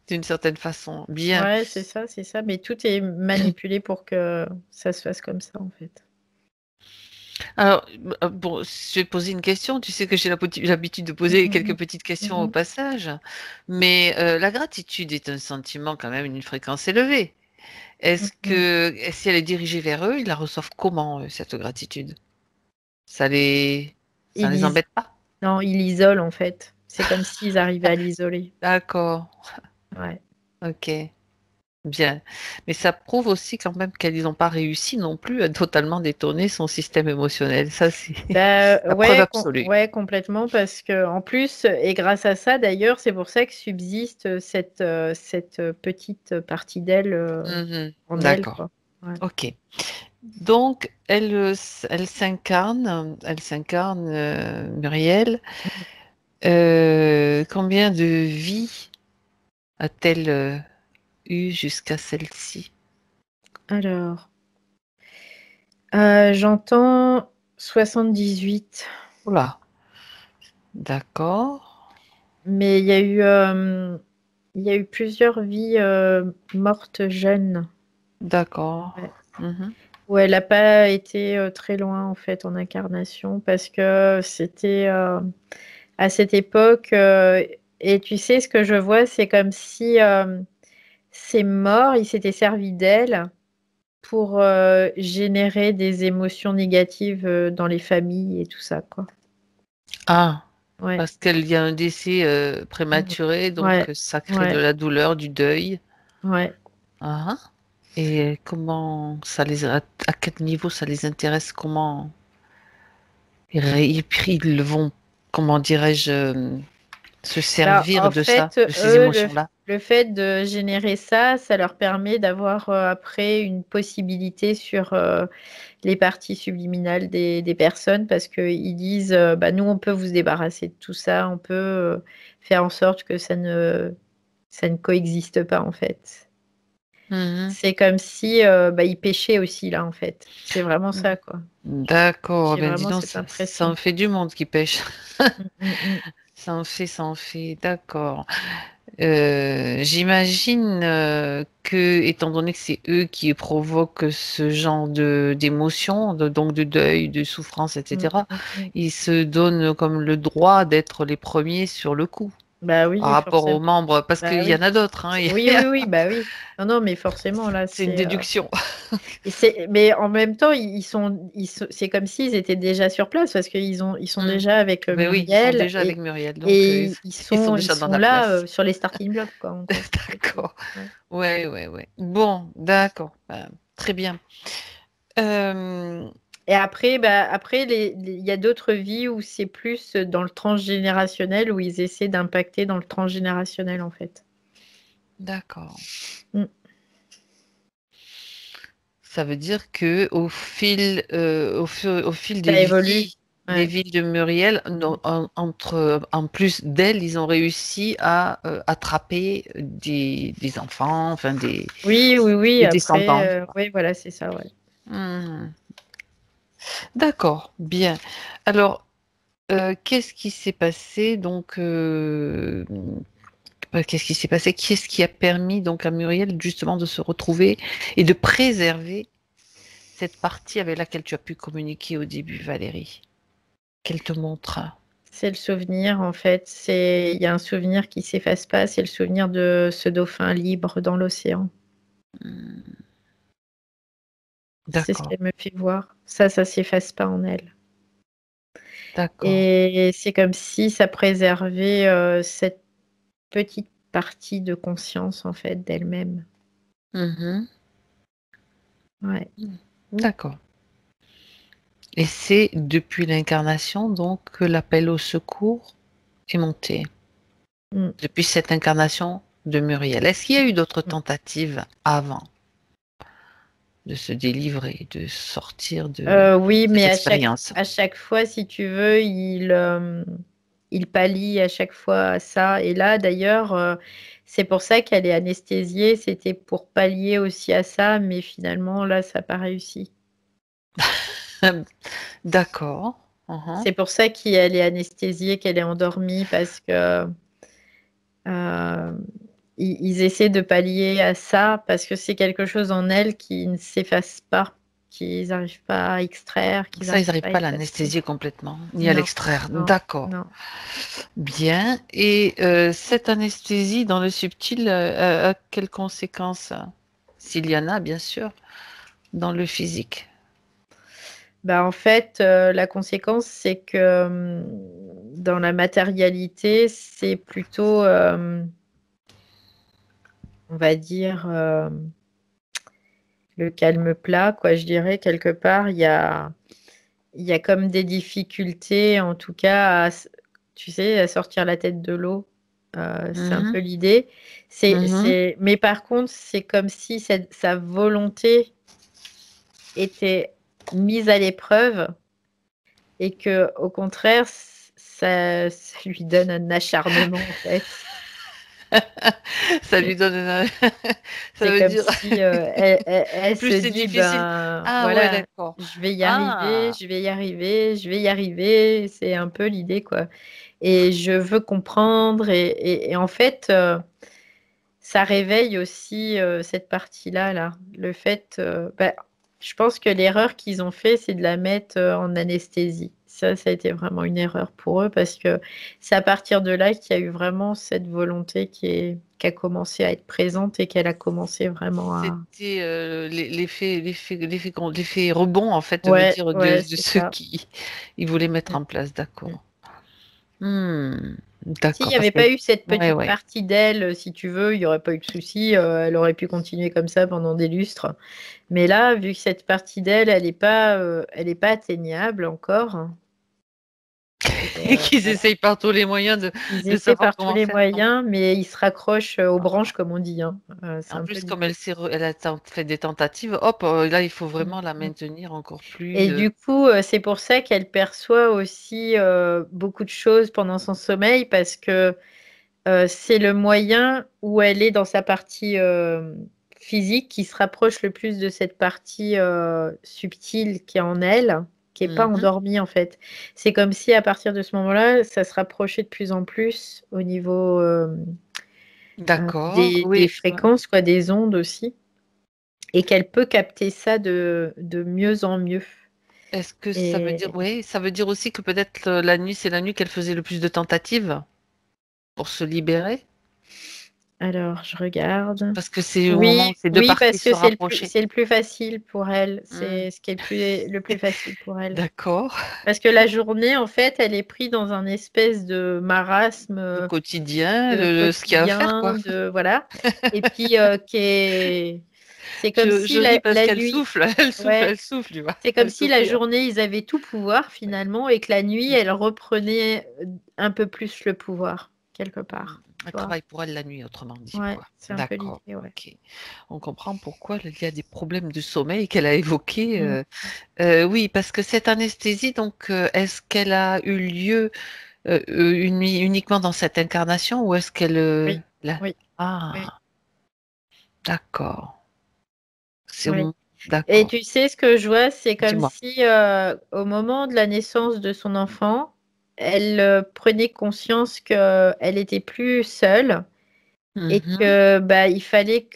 d'une certaine façon. Bien. Ouais, c'est ça, c'est ça. Mais tout est manipulé pour que ça se fasse comme ça, en fait. Alors, bon, je vais poser une question. Tu sais que j'ai l'habitude de poser quelques Mhm, petites questions au mhm, passage, mais la gratitude est un sentiment quand même d'une fréquence élevée. Est-ce mhm. que si elle est dirigée vers eux, ils la reçoivent comment, cette gratitude? Ça les, ça Il les is- embête pas? Non, il isole, en fait. C'est comme s'ils arrivaient à l'isoler. D'accord, Ouais. ok, bien. Mais ça prouve aussi quand même qu'elles n'ont pas réussi non plus à totalement détourner son système émotionnel. Ça, c'est Bah, la preuve ouais, absolue. ouais, complètement, parce que en plus, et grâce à ça, d'ailleurs, c'est pour ça que subsiste cette petite partie d'elle Mhm, en elle, d'accord, quoi. Ouais. ok. Donc, elle s'incarne, Muriel. Combien de vies a-t-elle eu jusqu'à celle-ci? Alors, j'entends 78, Oula, d'accord, mais il y a eu plusieurs vies mortes jeunes, d'accord. ouais, Mhm, où elle n'a pas été très loin, en fait, en incarnation, parce que c'était à cette époque. Et tu sais, ce que je vois, c'est comme si ces morts, ils s'étaient servis d'elle pour générer des émotions négatives dans les familles et tout ça, quoi. ah, Ouais. parce qu'il y a un décès Mhm. prématuré, donc Ouais. ça crée de Ouais. la douleur, du deuil. Ouais. Ah, et comment ça à quel niveau ça les intéresse? Comment puis ils vont, comment dirais-je, se Bah, servir en de ça, fait, de ces eux, émotions-là? le fait de générer ça, ça leur permet d'avoir après une possibilité sur les parties subliminales des personnes parce qu'ils disent, bah, nous, on peut vous débarrasser de tout ça, on peut faire en sorte que ça ne coexiste pas, en fait. Mhm. C'est comme si bah, ils pêchaient aussi, là, en fait. C'est vraiment ça, quoi. D'accord, J'ai ben dis vraiment donc, cette ça en impression. fait du monde qui pêche. Mm, mm, mm. Ça en fait, d'accord. J'imagine que, étant donné que c'est eux qui provoquent ce genre de d'émotions, donc de deuil, de souffrance, Mm, etc., mm, mm. ils se donnent comme le droit d'être les premiers sur le coup Bah par oui, rapport aux forcément. membres, parce Bah qu'il y en oui. a d'autres, hein. Oui, oui, oui, bah oui. Non, non, mais forcément, là, C'est une c'est. déduction. Mais en même temps, c'est comme s'ils étaient déjà sur place parce ils sont Hmm. déjà avec Ben oui, ils sont Muriel déjà avec Muriel, donc et ils sont ils déjà dans sont la là place. sur les starting blocks, quoi, en gros. C'est ça. D'accord. Ouais. Ouais, ouais, ouais. Bon, d'accord. Très bien. Euh, Et après, bah, après il y a d'autres vies où c'est plus dans le transgénérationnel, où ils essaient d'impacter dans le transgénérationnel, en fait. d'accord. Mm. Ça veut dire que au fil Ça évolue. des Ouais. villes de Muriel, en plus d'elles, ils ont réussi à attraper des enfants, enfin Oui, oui, oui. des descendants. Après, oui, voilà, c'est ça, ouais. Hmm. D'accord, bien. Alors, qu'est-ce qui s'est passé donc qu'est-ce qui s'est passé? Qu'est-ce qui a permis donc à Muriel justement de se retrouver et de préserver cette partie avec laquelle tu as pu communiquer au début, Valérie? Qu'elle te montre. C'est le souvenir, en fait. Il y a un souvenir qui s'efface pas, c'est le souvenir de ce dauphin libre dans l'océan. Hmm, C'est ce d'accord, qu'elle me fait voir. Ça s'efface pas en elle. d'accord. Et c'est comme si ça préservait cette petite partie de conscience, en fait, d'elle-même. Mhm, Ouais. d'accord. Et c'est depuis l'incarnation donc que l'appel au secours est monté. Mm. Depuis cette incarnation de Muriel. Est-ce qu'il y a eu d'autres Mm. tentatives avant de se délivrer, de sortir de Oui, cette mais expérience? à chaque fois, si tu veux, il pallie à chaque fois à ça. Et là, d'ailleurs, c'est pour ça qu'elle est anesthésiée. C'était pour pallier aussi à ça, mais finalement, là, ça n'a pas réussi. D'accord. Mhm. C'est pour ça qu'elle est anesthésiée, qu'elle est endormie, parce que ils essaient de pallier à ça parce que c'est quelque chose en elle qui ne s'efface pas, qu'ils n'arrivent pas à extraire, qu'ils Ça, ils n'arrivent n'arrivent pas à pas à effacer. l'anesthésier complètement, ni à Non, l'extraire. non, D'accord. non. Bien. Et cette anesthésie dans le subtil a quelles conséquences, s'il y en a, bien sûr, dans le physique? Bah, en fait, la conséquence, c'est que dans la matérialité, c'est plutôt, on va dire, le calme plat, quoi. Je dirais, quelque part, il y a comme des difficultés, en tout cas, tu sais, à sortir la tête de l'eau. C'est un peu Mhm, l'idée. mhm. Mais par contre, c'est comme si sa volonté était mise à l'épreuve et que, au contraire, ça lui donne un acharnement, en fait. Ça lui donne ça C'est veut comme dire si elle plus se c'est dit, difficile. ben Ah ouais, voilà, d'accord. je vais y arriver, Ah, je vais y arriver, je vais y arriver. C'est un peu l'idée, quoi. Et je veux comprendre. Et en fait, ça réveille aussi cette partie-là, là. Le fait, bah, je pense que l'erreur qu'ils ont fait, c'est de la mettre en anesthésie. Ça a été vraiment une erreur pour eux parce que c'est à partir de là qu'il y a eu vraiment cette volonté qui a commencé à être présente et qu'elle a commencé vraiment à... c'était l'effet rebond, en fait, veut Ouais, dire ouais, de c'est ce ça. qui ils voulaient mettre Mm, en place. mm. D'accord. Hmm, S'il d'accord. n'y Parce avait que, pas eu cette ouais, petite ouais. partie d'elle, si tu veux, il n'y aurait pas eu de souci. Elle aurait pu continuer comme ça pendant des lustres. Mais là, vu que cette partie d'elle, elle est pas atteignable encore, et, Et qu'ils voilà. essayent par tous les moyens Ils de essaient savoir par tous comment les faire. Non. moyens, mais ils se raccrochent aux branches, comme on dit, hein. C'est En un peu plus, comme l'idée. elle a fait des tentatives, hop, là, il faut Mm, vraiment la mm. maintenir encore plus. Et du coup, c'est pour ça qu'elle perçoit aussi beaucoup de choses pendant son sommeil, parce que c'est le moyen où elle est dans sa partie physique qui se rapproche le plus de cette partie subtile qui est en elle, qui n'est pas Mhm. endormie en fait. C'est comme si à partir de ce moment-là, ça se rapprochait de plus en plus au niveau D'accord, des oui. Ouais. fréquences, quoi, des ondes aussi, et qu'elle peut capter ça de mieux en mieux. Est-ce que ça veut dire, Et oui, ça veut dire aussi que peut-être la nuit, c'est la nuit qu'elle faisait le plus de tentatives pour se libérer? alors, je regarde. Parce que c'est au moment Oui, où ces deux oui, parties parce que se rapprochaient. c'est le plus facile pour elle. Hmm. C'est ce qui est le plus facile pour elle. D'accord. Parce que la journée, en fait, elle est prise dans un espèce de marasme Le quotidien, de ce qu'il y a à faire, quotidien, quoi. de voilà. Et puis c'est comme Je si ris parce la qu'elle nuit, souffle, ouais, elle souffle, tu vois. c'est comme Elle si la soupire. journée, ils avaient tout pouvoir finalement, et que la nuit, elle reprenait un peu plus le pouvoir, quelque part. Elle Tu vois? travaille pour elle la nuit, autrement dit, Ouais, quoi. c'est un peu D'accord. l'idée, ouais. Ok. On comprend pourquoi il y a des problèmes de sommeil qu'elle a évoqués. Mm. Oui, parce que cette anesthésie, donc, est-ce qu'elle a eu lieu uniquement dans cette incarnation ou est-ce qu'elle... Oui, là oui, oui, Ah, d'accord. C'est oui. Et d'accord. tu sais, ce que je vois, c'est comme Dis-moi. si au moment de la naissance de son enfant, elle prenait conscience qu'elle était plus seule et Mhm. que bah, il fallait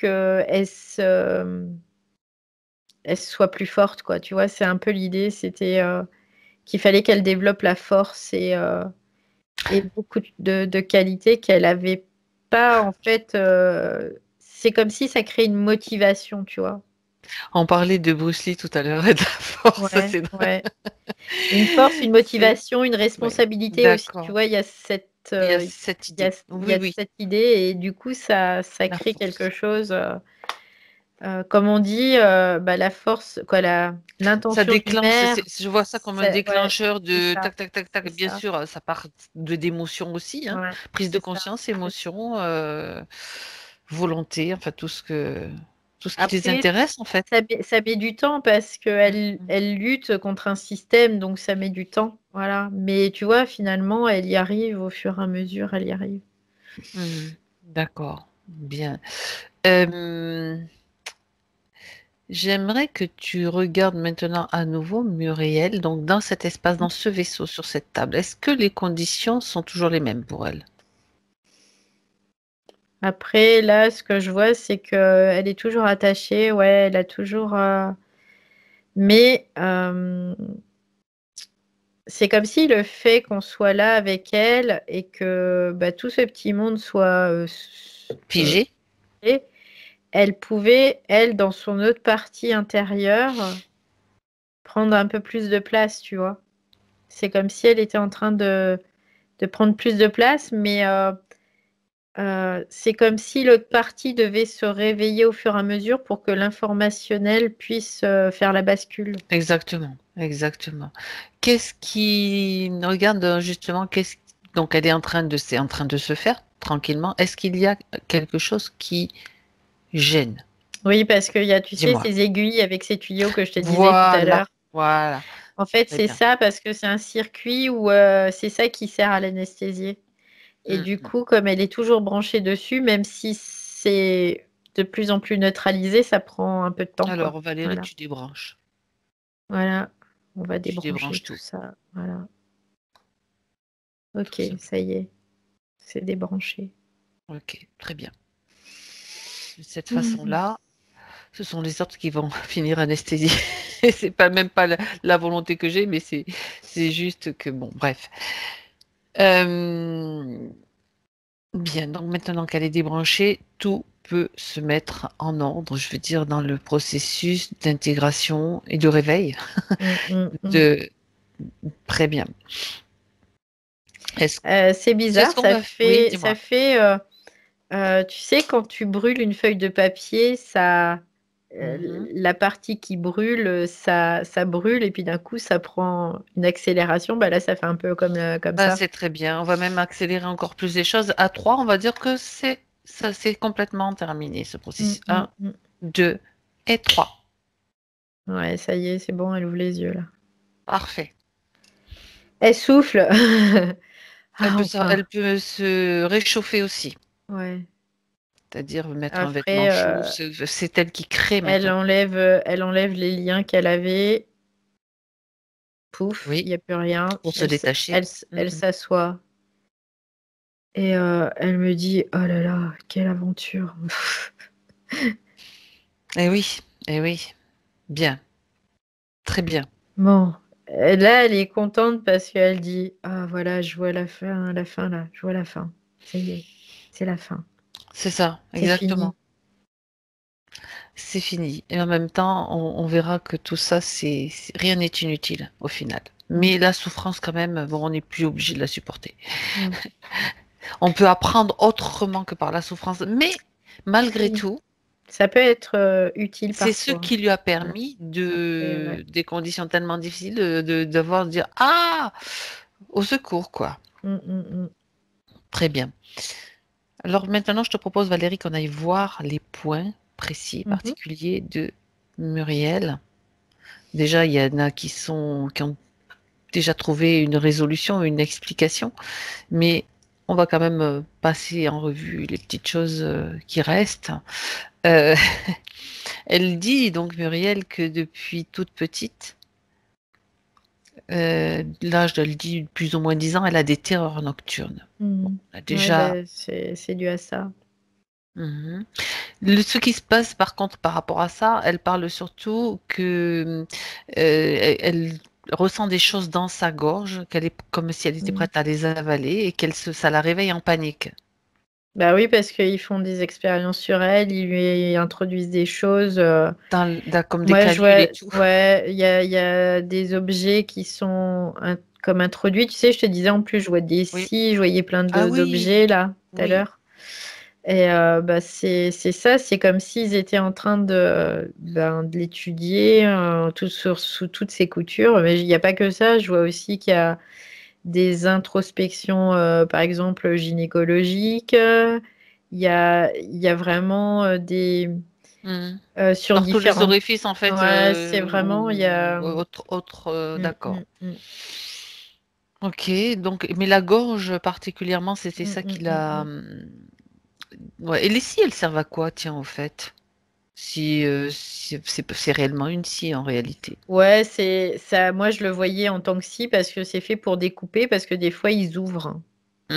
elle soit plus forte, quoi. Tu vois, c'est un peu l'idée, c'était qu'il fallait qu'elle développe la force et beaucoup de qualités qu'elle n'avait pas, en fait. C'est comme si ça crée une motivation, tu vois. On parlait de Bruce Lee tout à l'heure et de la force. Ouais, C'est... ouais. Une force, une c'est- motivation, une Ouais, responsabilité aussi. Tu d'accord. vois, il y a Il y a cette idée. il y Oui, a oui, cette idée et du coup, ça la crée quelque force. chose. Comme on dit, bah, la force, quoi, Ça l'intention d'une déclenche, mère, je vois ça comme un ouais, déclencheur c'est de ça, tac, tac, tac, tac. c'est Bien ça. sûr, ça part d'émotions aussi, hein. Ouais, Prise de c'est ça. conscience, C'est ça. émotion, volonté, enfin tout ce qui les Après, intéresse en fait. ça met du temps parce elle lutte contre un système, donc ça met du temps. Voilà. Mais tu vois, finalement, elle y arrive au fur et à mesure, elle y arrive. Mhm. D'accord, bien. Euh, J'aimerais que tu regardes maintenant à nouveau Muriel, donc dans cet espace, dans ce vaisseau, sur cette table. Est-ce que les conditions sont toujours les mêmes pour elle? Après, là, ce que je vois, c'est qu'elle est toujours attachée. Ouais, elle a toujours. Mais c'est comme si le fait qu'on soit là avec elle et que tout ce petit monde soit Figé. elle pouvait, elle, dans son autre partie intérieure, prendre un peu plus de place, tu vois. C'est comme si elle était en train de prendre plus de place, mais c'est comme si l'autre partie devait se réveiller au fur et à mesure pour que l'informationnel puisse faire la bascule. Exactement, exactement. Qu'est-ce qui regarde justement donc elle est c'est en train de se faire tranquillement. Est-ce qu'il y a quelque chose qui gêne? Oui, parce qu'il y a, tu sais, Dis-moi. ces aiguilles avec ces tuyaux que je te disais tout à Voilà, l'heure. voilà. En fait, Très c'est bien. ça parce que c'est un circuit où c'est ça qui sert à l'anesthésier. Et Mm, du mm. coup, comme elle est toujours branchée dessus, même si c'est de plus en plus neutralisé, ça prend un peu de temps, quoi. Alors Valérie, Voilà. tu débranches. Voilà. On va Tu débrancher débranches tout tout. ça. Voilà. Tout Ok, ça. ça y est. C'est débranché. Ok, très bien. De cette Mhm. façon-là, ce sont les autres qui vont finir anesthésiés. C'est pas même pas la volonté que j'ai, mais c'est juste que bon, bref. Euh, Bien, donc maintenant qu'elle est débranchée, tout peut se mettre en ordre, je veux dire, dans le processus d'intégration et de réveil Mm, mm, mm. de très bien. Est-ce C'est bizarre, qu'est-ce qu'on va oui, ça dis-moi. fait, tu sais, quand tu brûles une feuille de papier, Mhm. la partie qui brûle, ça brûle et puis d'un coup, ça prend une accélération. Bah là, ça fait un peu comme Bah, ça. c'est très bien. On va même accélérer encore plus les choses. À 3, on va dire que c'est complètement terminé ce Mm, processus. mm, 1, mm. 2 et 3. Ouais, ça y est, c'est bon, elle ouvre les yeux là. Parfait. Elle souffle. Ah, enfin. Elle peut se réchauffer aussi, Ouais. c'est-à-dire mettre un vêtement Après, chaud. C'est elle qui crée maintenant. elle enlève les liens qu'elle avait. Pouf, il Oui, n'y a plus rien. pour se détacher. Elle Mhm. s'assoit et elle me dit, oh là là, quelle aventure. Oui, eh oui. Bien, très bien. Bon, et là, elle est contente parce qu'elle dit, ah voilà, je vois la fin là, je vois la fin. Ça y est, c'est la fin, C'est ça, c'est fini. exactement. C'est fini. Et en même temps, on verra que tout ça, rien n'est inutile au final. Mm, Mais la souffrance, quand même, bon, on n'est plus obligé de la supporter. mm. On peut apprendre autrement que par la souffrance. Mais malgré Oui, tout, ça peut être utile c'est ce parfois. qui lui a Ouais. permis Après, ouais. des conditions tellement difficiles d'avoir dire ah, au secours, quoi. Mm, mm, mm. Très bien. Alors maintenant, je te propose, Valérie, qu'on aille voir les points précis, Mhm. particuliers de Muriel. Déjà, il y en a qui ont déjà trouvé une résolution, une explication, mais on va quand même passer en revue les petites choses qui restent. Euh, Elle dit donc, Muriel, que depuis toute petite, là je le dis plus ou moins 10 ans, elle a des terreurs nocturnes. Mm. Elle a Ouais, déjà. c'est dû à ça. Mhm. Ce qui se passe par contre par rapport à ça, elle parle surtout que elle ressent des choses dans sa gorge, qu'elle est comme si elle était Mm. prête à les avaler et ça la réveille en panique. Bah oui, parce qu'ils font des expériences sur elle, ils lui introduisent des choses. Comme des Moi, je canules vois, et tout. ouais, il y a des objets qui sont comme introduits. Tu sais, je te disais en plus, je vois des Oui. scies, je voyais plein Ah oui, d'objets là, tout à oui. l'heure. Et c'est ça, c'est comme s'ils étaient en train de l'étudier sous toutes ses coutures. Mais il n'y a pas que ça, je vois aussi qu'il y a des introspections, par exemple, gynécologiques. Il y a vraiment Mhm. sur Par tous les différentes. orifices en fait, Ouais, c'est vraiment, il y ou a. autre, Mm, d'accord. mm, mm, Ok, donc, mais la gorge particulièrement, c'était mm, ça qui mm, mm, l'a. mm. Ouais. Et les scies, elles servent à quoi, tiens, au fait? Si c'est réellement une scie en réalité. Ouais, c'est ça. Moi, je le voyais en tant que scie parce que c'est fait pour découper, parce que des fois, ils ouvrent.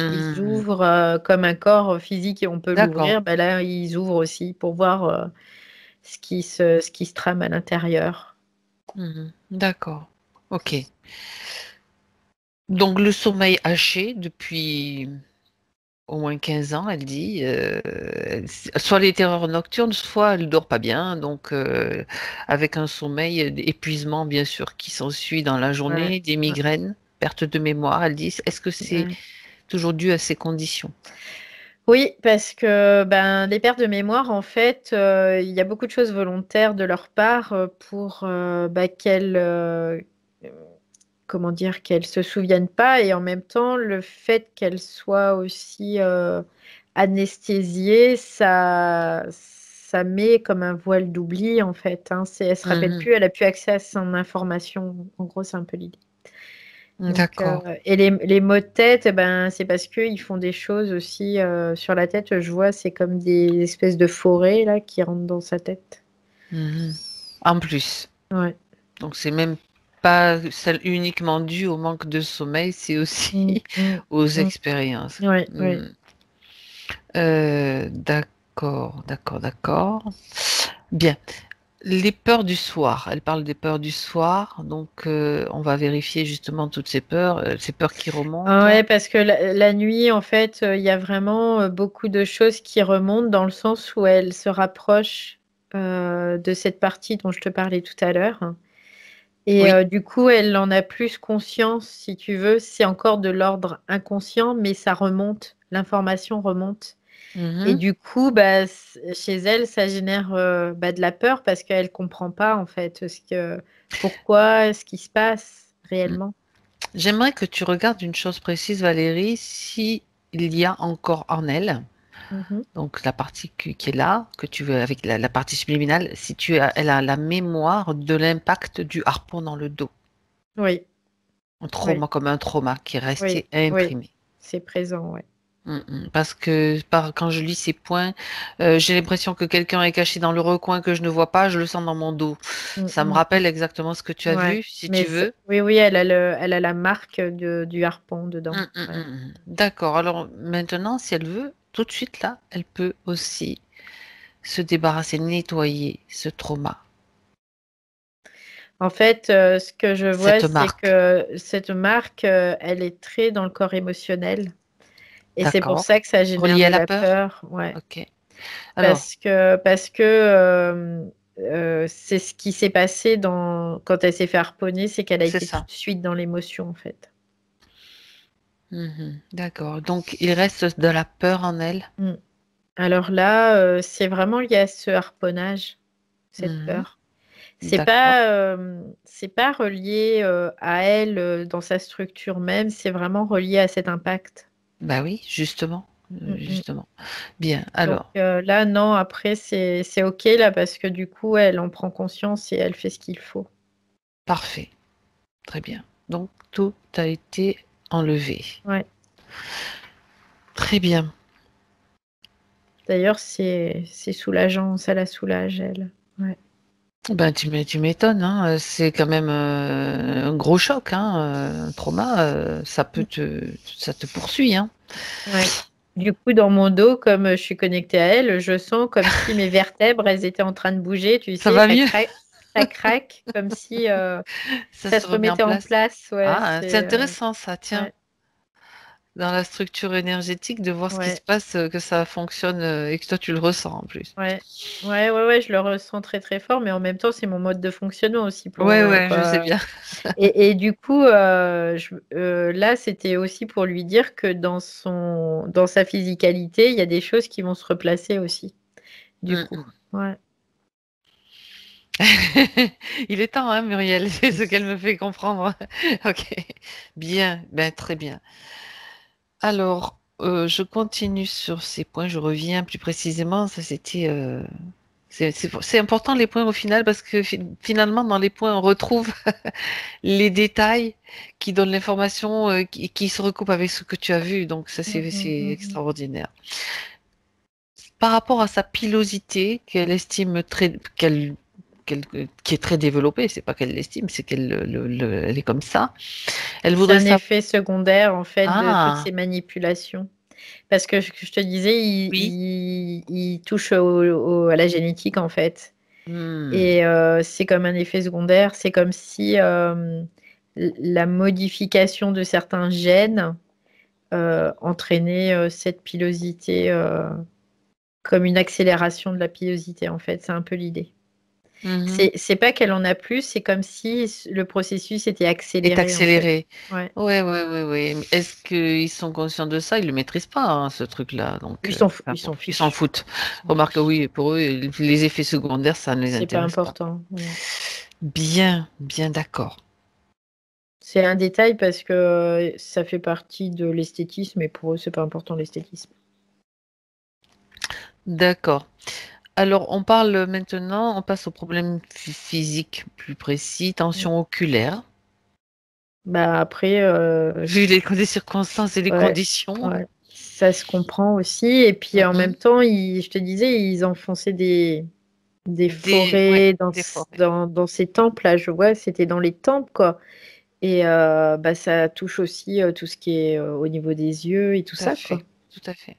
Ils Mhm. ouvrent comme un corps physique et on peut D'accord. l'ouvrir. Ben là, ils ouvrent aussi pour voir ce qui se trame à l'intérieur. Mhm. D'accord. Ok. Donc le sommeil haché depuis au moins 15 ans, elle dit. Soit les terreurs nocturnes, soit elle dort pas bien. Donc avec un sommeil d'épuisement, bien sûr, qui s'ensuit dans la Ouais, journée, des ouais, migraines, perte de mémoire. Elle dit, est-ce que c'est ouais. toujours dû à ces conditions? Oui, parce que ben, les pertes de mémoire, en fait, il y a beaucoup de choses volontaires de leur part pour bah, comment dire, qu'elles se souviennent pas et en même temps, le fait qu'elles soient aussi anesthésiées, ça met comme un voile d'oubli, en fait. Hein. Elle se rappelle Mhm. plus, elle a plus accès à son information. En gros, c'est un peu l'idée. Donc, D'accord. et les maux de tête, eh ben, c'est parce qu'ils font des choses aussi sur la tête. Je vois, c'est comme des espèces de forêts là qui rentrent dans sa tête. Mhm. En plus. Ouais. Donc c'est même pas celle uniquement due au manque de sommeil, c'est aussi Mm, mm, aux mm. expériences. Ouais, ouais. Hmm. D'accord, d'accord, d'accord. Bien. Les peurs du soir. Elle parle des peurs du soir. Donc on va vérifier justement toutes ces peurs qui Ah remontent. ouais, parce que la nuit, en fait, il y a vraiment beaucoup de choses qui remontent dans le sens où elle se rapproche de cette partie dont je te parlais tout à l'heure. Et Oui. du coup, elle en a plus conscience, si tu veux. C'est encore de l'ordre inconscient, mais ça remonte, l'information remonte. Et Mhm. du coup, bah, chez elle, ça génère bah, de la peur parce qu'elle comprend pas, en fait, pourquoi, ce qui se passe réellement. J'aimerais que tu regardes une chose précise, Valérie, si il y a encore en elle. Mhm. Donc la partie qui est là, que tu veux avec la partie subliminale, si tu as, elle a la mémoire de l'impact du harpon dans le dos, Oui, un oui, trauma comme un trauma qui est oui, resté oui, imprimé. c'est présent, ouais. Parce que quand je lis ces points, j'ai l'impression que quelqu'un est caché dans le recoin que je ne vois pas, je le sens dans mon dos. Mm, Ça me mm. rappelle exactement ce que tu as Ouais, vu, si mais tu veux. oui, oui, elle a la marque du harpon dedans. Ouais. D'accord. Alors maintenant, si elle veut, tout de suite là, elle peut aussi se débarrasser, nettoyer ce trauma, En fait, ce que je vois, cette c'est marque. que cette marque, elle est très dans le corps émotionnel. Et c'est pour D'accord. ça que ça génère Relié de à la la peur? peur. Ouais. Ok. Alors, Parce que c'est ce qui s'est passé quand elle s'est fait harponner, c'est qu'elle a c'est été tout ça. de suite dans l'émotion, en fait. D'accord. Donc, il reste de la peur en elle. Mm. Alors là, c'est vraiment lié à ce harponnage, cette Mhm. peur. D'accord. C'est pas relié à elle dans sa structure même, c'est vraiment relié à cet impact. Bah oui, justement. Mm, mm. Justement. Bien. Donc Alors, là, non, après, c'est OK là parce que du coup, elle en prend conscience et elle fait ce qu'il faut. parfait. Très bien. Donc, tout a été enlevé. Ouais. Très bien. D'ailleurs, c'est soulageant, ça la soulage, elle. Ouais. Ben, tu m'étonnes, hein. C'est quand même un gros choc, hein. Un trauma, Mm. ça te poursuit, hein. Ouais. Du coup, dans mon dos, comme je suis connectée à elle, je sens comme si mes vertèbres, elles étaient en train de bouger, tu Ça sais, va mieux? ça craque, comme si Ça ça se se remet en remettait en place. place. Ouais, Ah, c'est intéressant, ça, tiens. ouais, Dans la structure énergétique, de voir ce qui se ouais, passe, que ça fonctionne et que toi tu le ressens en plus. ouais. Ouais, je le ressens très très fort, mais en même temps, c'est mon mode de fonctionnement aussi pour Ouais, moi, ouais, je sais quoi. bien. Et du coup, là, c'était aussi pour lui dire que dans sa physicalité, il y a des choses qui vont se replacer aussi, du Mm, coup. mm. Ouais. Il est temps, hein, Muriel, c'est ce qu'elle me fait comprendre. Ok, bien, ben très bien. Alors, je continue sur ces points, je reviens plus précisément. Ça, c'était, c'est important les points au final parce que finalement, dans les points, on retrouve les détails qui donnent l'information, qui se recoupent avec ce que tu as vu. Donc, ça, Mm, mm, c'est mm, extraordinaire. Par rapport à sa pilosité qu'elle estime très, qu'elle qui est très développée, c'est pas qu'elle l'estime, c'est qu'elle elle est comme ça. Elle C'est voudrait un savoir. effet secondaire, en fait, de toutes Ah, ces manipulations. Parce que je te disais, oui. il touche à la génétique, en fait. Hmm. Et c'est comme un effet secondaire. C'est comme si la modification de certains gènes entraînait cette pilosité, comme une accélération de la pilosité, en fait. C'est un peu l'idée. Mhm. C'est pas qu'elle en a plus, c'est comme si le processus était Est accéléré, en fait. accéléré. Ouais. Ouais, ouais, ouais, ouais. Mais est-ce qu'ils sont conscients de ça? Ils le maîtrisent pas, hein, ce truc-là. Donc, Ils s'en ils s'en fichent. foutent. Ils s'en Remarque, fichent. oui, pour eux, les effets secondaires, ça ne les C'est pas intéresse pas. important. Non. Bien, bien d'accord. C'est un détail parce que ça fait partie de l'esthétisme et pour eux, c'est pas important l'esthétisme. D'accord. Alors, on parle maintenant, on passe au problème physique plus précis, tension oculaire. Bah après, Vu les circonstances et les ouais, conditions. ouais, ça se comprend aussi. Et puis en Mhm. même temps, je te disais, ils enfonçaient des Ouais, forêts des forêts. dans ces temples là. Je vois, c'était dans les temples quoi. Et bah, ça touche aussi tout ce qui est au niveau des yeux et tout Tout à ça quoi. fait, tout à fait.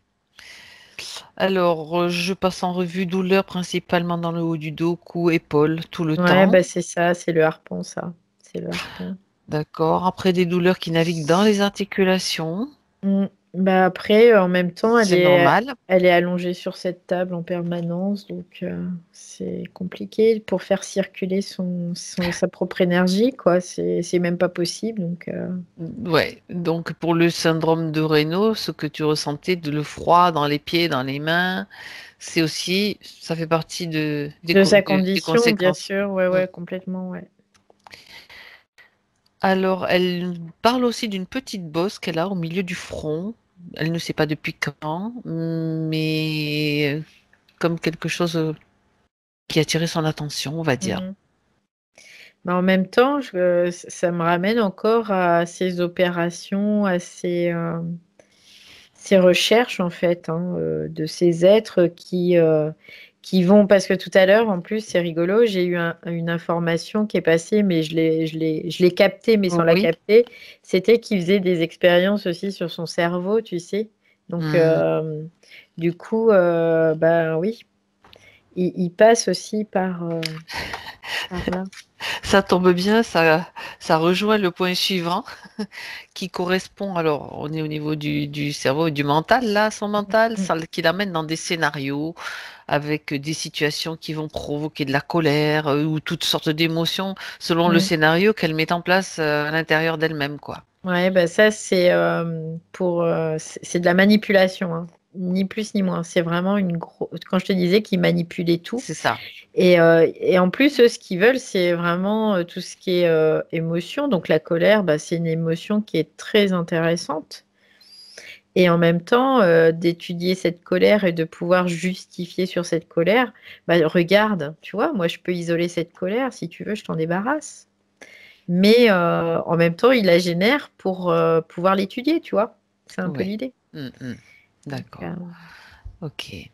Alors, je passe en revue douleur principalement dans le haut du dos, cou, épaule, tout le Ouais, temps. bah c'est ça, c'est le harpon ça. C'est le harpon. D'accord. Après, des douleurs qui naviguent dans les articulations. Mm. Bah après, en même temps, C'est normal. elle est allongée sur cette table en permanence, donc c'est compliqué pour faire circuler sa propre énergie, quoi. C'est même pas possible, donc Ouais. Donc, pour le syndrome de Raynaud, ce que tu ressentais, de le froid dans les pieds, dans les mains, c'est aussi, ça fait partie de sa des condition, bien conséquences. sûr, ouais, Mm. ouais, complètement, ouais. Alors, elle parle aussi d'une petite bosse qu'elle a au milieu du front. Elle ne sait pas depuis quand, mais comme quelque chose qui a attiré son attention, on va dire. Mhm. Mais en même temps, ça me ramène encore à ces opérations, à ces recherches en fait hein, de ces êtres qui vont parce que tout à l'heure en plus c'est rigolo j'ai eu une information qui est passée mais je l'ai captée mais sans la Oui. capter c'était qu'il faisait des expériences aussi sur son cerveau tu sais donc Hmm. du coup ben oui il passe aussi par là. Ça tombe bien, ça rejoint le point suivant qui correspond, alors on est au niveau du cerveau et du mental, là, son mental, Mm, ça qui l'amène dans des scénarios avec des situations qui vont provoquer de la colère ou toutes sortes d'émotions selon le mm. scénario qu'elle met en place à l'intérieur d'elle-même, quoi. Ouais, bah ça c'est c'est de la manipulation, hein. Ni plus ni moins. C'est vraiment une grosse. Quand je te disais qu'ils manipulaient tout. C'est ça. Et en plus, eux, ce qu'ils veulent, c'est vraiment tout ce qui est émotion. Donc la colère, bah, c'est une émotion qui est très intéressante. Et en même temps, d'étudier cette colère et de pouvoir justifier sur cette colère, bah, regarde, tu vois, moi je peux isoler cette colère, si tu veux, je t'en débarrasse. Mais en même temps, il la génère pour pouvoir l'étudier, tu vois. C'est un peu Oui. l'idée. Mm, mm. Donc, D'accord. Ok.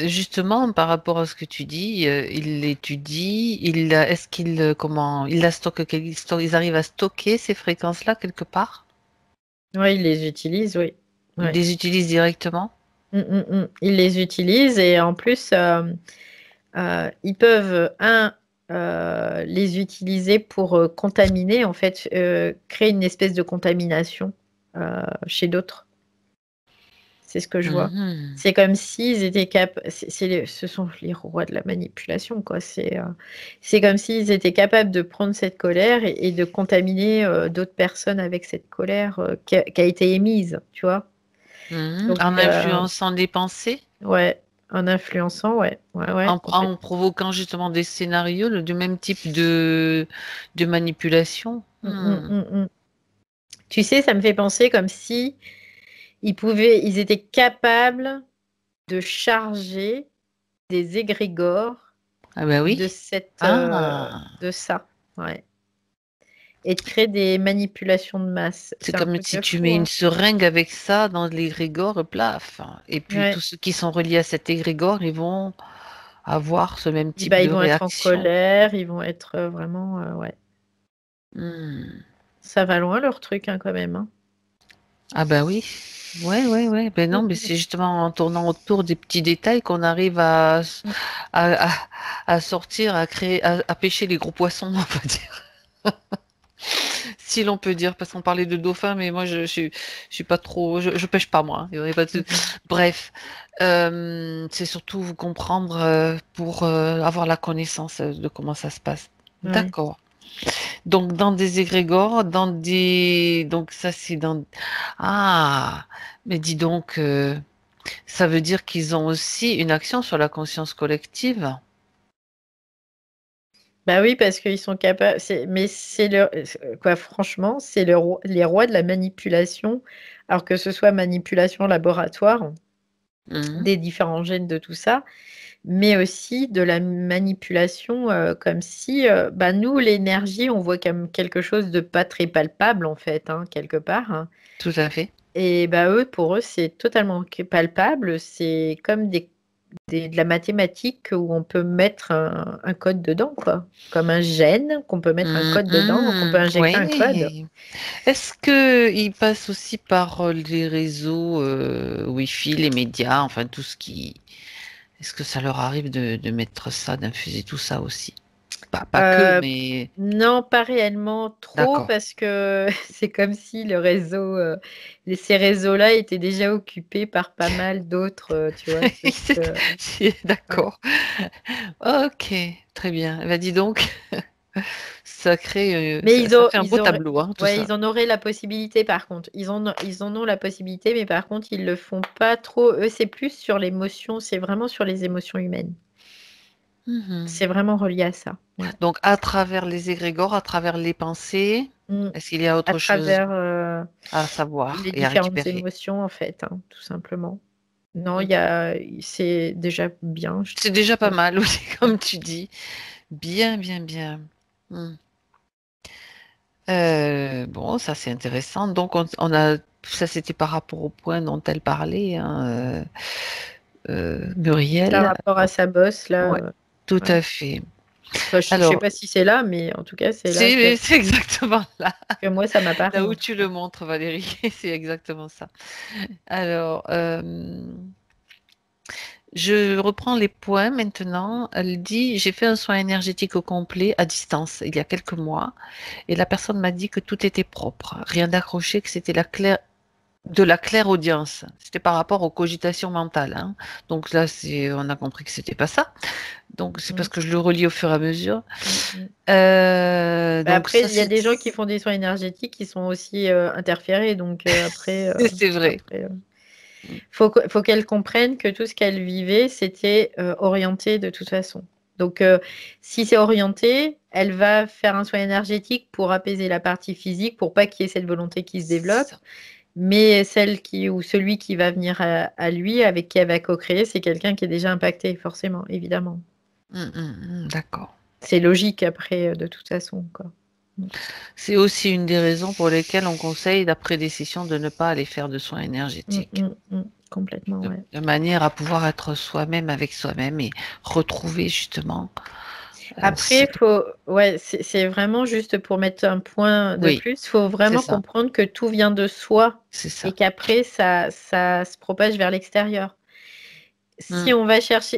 Justement, par rapport à ce que tu dis, il l'étudie, est-ce qu'il, comment, il la stocke, ils arrivent à stocker ces fréquences-là quelque part? ouais, il les utilise, oui. Ils Ouais. les utilisent directement? Ils les utilisent et en plus, ils peuvent, les utiliser pour contaminer, en fait, créer une espèce de contamination chez d'autres. C'est ce que je vois. Mhm. C'est comme s'ils étaient capables, ce sont les rois de la manipulation, quoi. C'est comme s'ils étaient capables de prendre cette colère et de contaminer d'autres personnes avec cette colère qui a été émise, tu vois. Mhm. Donc, En influençant les pensées, ouais, en influençant, ouais, ouais, ouais, en complètement. provoquant justement des scénarios du même type de manipulation. Mm, mm, Hmm. mm, mm. Tu sais, ça me fait penser comme si ils étaient capables de charger des égrégores Ah ben de oui. Ah, de ça, ouais. Et de créer des manipulations de masse. c'est C'est un comme truc si de tu fou, mets une hein. seringue avec ça dans l'égrégore, plaf. Et puis tous Ouais, ceux qui sont reliés à cet égrégore, ils vont avoir ce même type Bah, de ils vont être en réaction. colère, ils vont être vraiment, ouais. Hmm. Ça va loin leur truc hein, quand même. Hein. Ah ben oui. Ouais, ouais, ouais. Ben non, mais c'est justement en tournant autour des petits détails qu'on arrive à, à- à sortir, à créer, à pêcher les gros poissons, on va dire. Si l'on peut dire, parce qu'on parlait de dauphins, mais moi je suis pas trop, je pêche pas moi. Hein. Il y a pas de- Bref, c'est surtout vous comprendre pour avoir la connaissance de comment ça se passe. Ouais. D'accord. Donc dans des égrégores, donc ça c'est dans, ah, mais dis donc, ça veut dire qu'ils ont aussi une action sur la conscience collective. Bah oui, parce qu'ils sont capables. Mais c'est quoi, franchement, c'est les rois de la manipulation. Alors que ce soit manipulation laboratoire Mhm. des différents gènes de tout ça, mais aussi de la manipulation comme si, bah nous, l'énergie, on voit comme quelque chose de pas très palpable en fait, hein, quelque part. Hein. Tout à fait. Et bah eux, pour eux, c'est totalement palpable. C'est comme de la mathématique où on peut mettre un code dedans, quoi. Comme un gène, qu'on peut mettre un code dedans, qu'on peut injecter un code. Oui. Est-ce que ils passent aussi par les réseaux Wi-Fi, les médias, enfin tout ce qui... Est-ce que ça leur arrive de mettre ça, d'infuser tout ça aussi? Pas que, Euh, mais non, pas réellement trop, d'accord. parce que c'est comme si le réseau, ces réseaux-là étaient déjà occupés par pas mal d'autres, tu vois. Ouais. D'accord. Ok, très bien. Eh ben, dis donc, ça crée, Mais ça fait un beau tableau, hein, tout ouais, ça. ils en auraient la possibilité par contre. Ils en ont la possibilité, mais par contre, ils le font pas trop. Eux, c'est plus sur l'émotion, c'est vraiment sur les émotions humaines. Mhm. C'est vraiment relié à ça. Ouais. Donc, à travers les égrégores, à travers les pensées, Mm. est-ce qu'il y a À autre chose travers à savoir les et à différentes récupérer? émotions, en fait, hein, tout simplement. Non, Mm. c'est déjà bien, je C'est trouve. déjà pas mal aussi, comme tu dis. Bien, bien, bien. Mm. Bon, ça c'est intéressant. Donc, on a, ça c'était par rapport au point dont elle parlait, hein, Par Muriel. rapport à sa bosse, là. Ouais, tout Ouais. à fait. Enfin, je sais Alors, pas si c'est là, mais en tout cas, c'est là c'est exactement là, que moi, ça m'apparaît, là où en tout tu cas. le montres, Valérie. C'est exactement ça. Alors, je reprends les points maintenant. Elle dit, j'ai fait un soin énergétique au complet à distance il y a quelques mois et la personne m'a dit que tout était propre, rien d'accroché, que c'était de la clairaudience. C'était par rapport aux cogitations mentales. Hein. Donc là, on a compris que c'était pas ça. Donc c'est parce Mm, que je le relis au fur et à mesure. mm, mm. Bah, Donc après, ça, il y a des gens qui font des soins énergétiques qui sont aussi interférés. Donc c'est vrai. après faut qu'elle comprenne que tout ce qu'elle vivait, c'était orienté de toute façon. Donc, si c'est orienté, elle va faire un soin énergétique pour apaiser la partie physique, pour pas qu'il y ait cette volonté qui se développe. Ça. Mais ou celui qui va venir à lui, avec qui elle va co-créer, c'est quelqu'un qui est déjà impacté, forcément, évidemment. D'accord. C'est logique après, de toute façon, quoi. Mm. C'est aussi une des raisons pour lesquelles on conseille, d'après des sessions, de ne pas aller faire de soins énergétiques. Complètement, ouais. De manière à pouvoir être soi-même avec soi-même et retrouver justement Après, ouais, c'est vraiment juste pour mettre un point de Oui, plus, il faut c'est vraiment ça. comprendre que tout vient de soi C'est et ça. qu'après, ça se propage vers l'extérieur. Mm,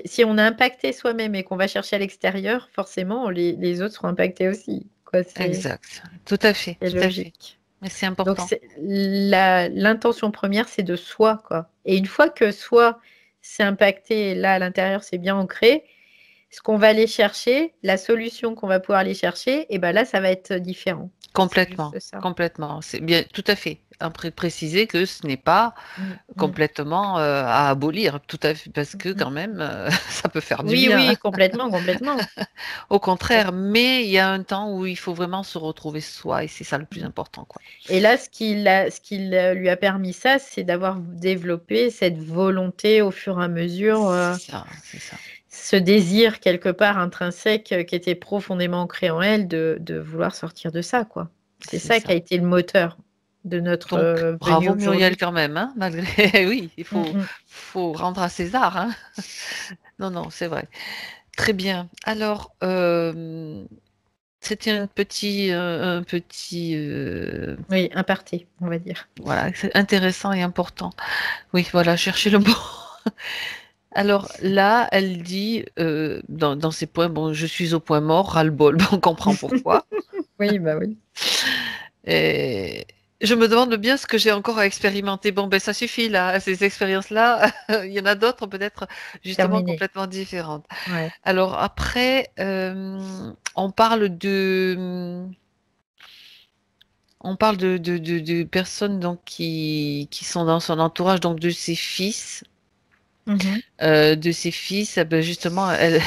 Si on a impacté soi-même et qu'on va chercher à l'extérieur, forcément, les autres seront impactés aussi, quoi, exact. Tout à fait, c'est tout à fait. logique. Mais c'est Donc, important. l'intention première, c'est de soi, quoi. Et une fois que soi c'est impacté, là, à l'intérieur, c'est bien ancré, ce qu'on va aller chercher, la solution qu'on va pouvoir aller chercher, et ben là, ça va être différent. C'est Complètement, juste ça. complètement. C'est bien, tout à fait. Après, préciser que ce n'est pas Mm, mm, complètement à abolir, tout à fait, parce que mm. quand même, ça peut faire du Oui, bien. Hein. oui, complètement, complètement. Au contraire, mais il y a un temps où il faut vraiment se retrouver soi, et c'est ça le plus important, quoi. Et là, ce qui lui a permis ça, c'est d'avoir développé cette volonté au fur et à mesure, C'est ça, c'est ça. ce désir quelque part intrinsèque qui était profondément ancré en elle de vouloir sortir de ça, quoi. C'est C'est ça qui ça. a été le moteur de notre Donc, venue bravo Muriel aujourd'hui. quand même, hein, malgré, oui, Mm, mm. faut rendre à César, hein. Non, non, c'est vrai. Très bien. Alors, c'était un petit, Oui, imparté, on va dire. voilà, c'est intéressant et important. Oui, voilà, chercher le mot. Alors là, elle dit dans ses points, bon, je suis au point mort, ras-le-bol, on comprend pourquoi. Oui, bah oui. Et je me demande bien ce que j'ai encore à expérimenter. Bon, ben ça suffit là, ces expériences-là. Il y en a d'autres peut-être justement Terminé. complètement différentes. Ouais. Alors après, on parle de personnes donc qui sont dans son entourage, donc de ses fils. Mhm. De ses fils, ben justement, elle,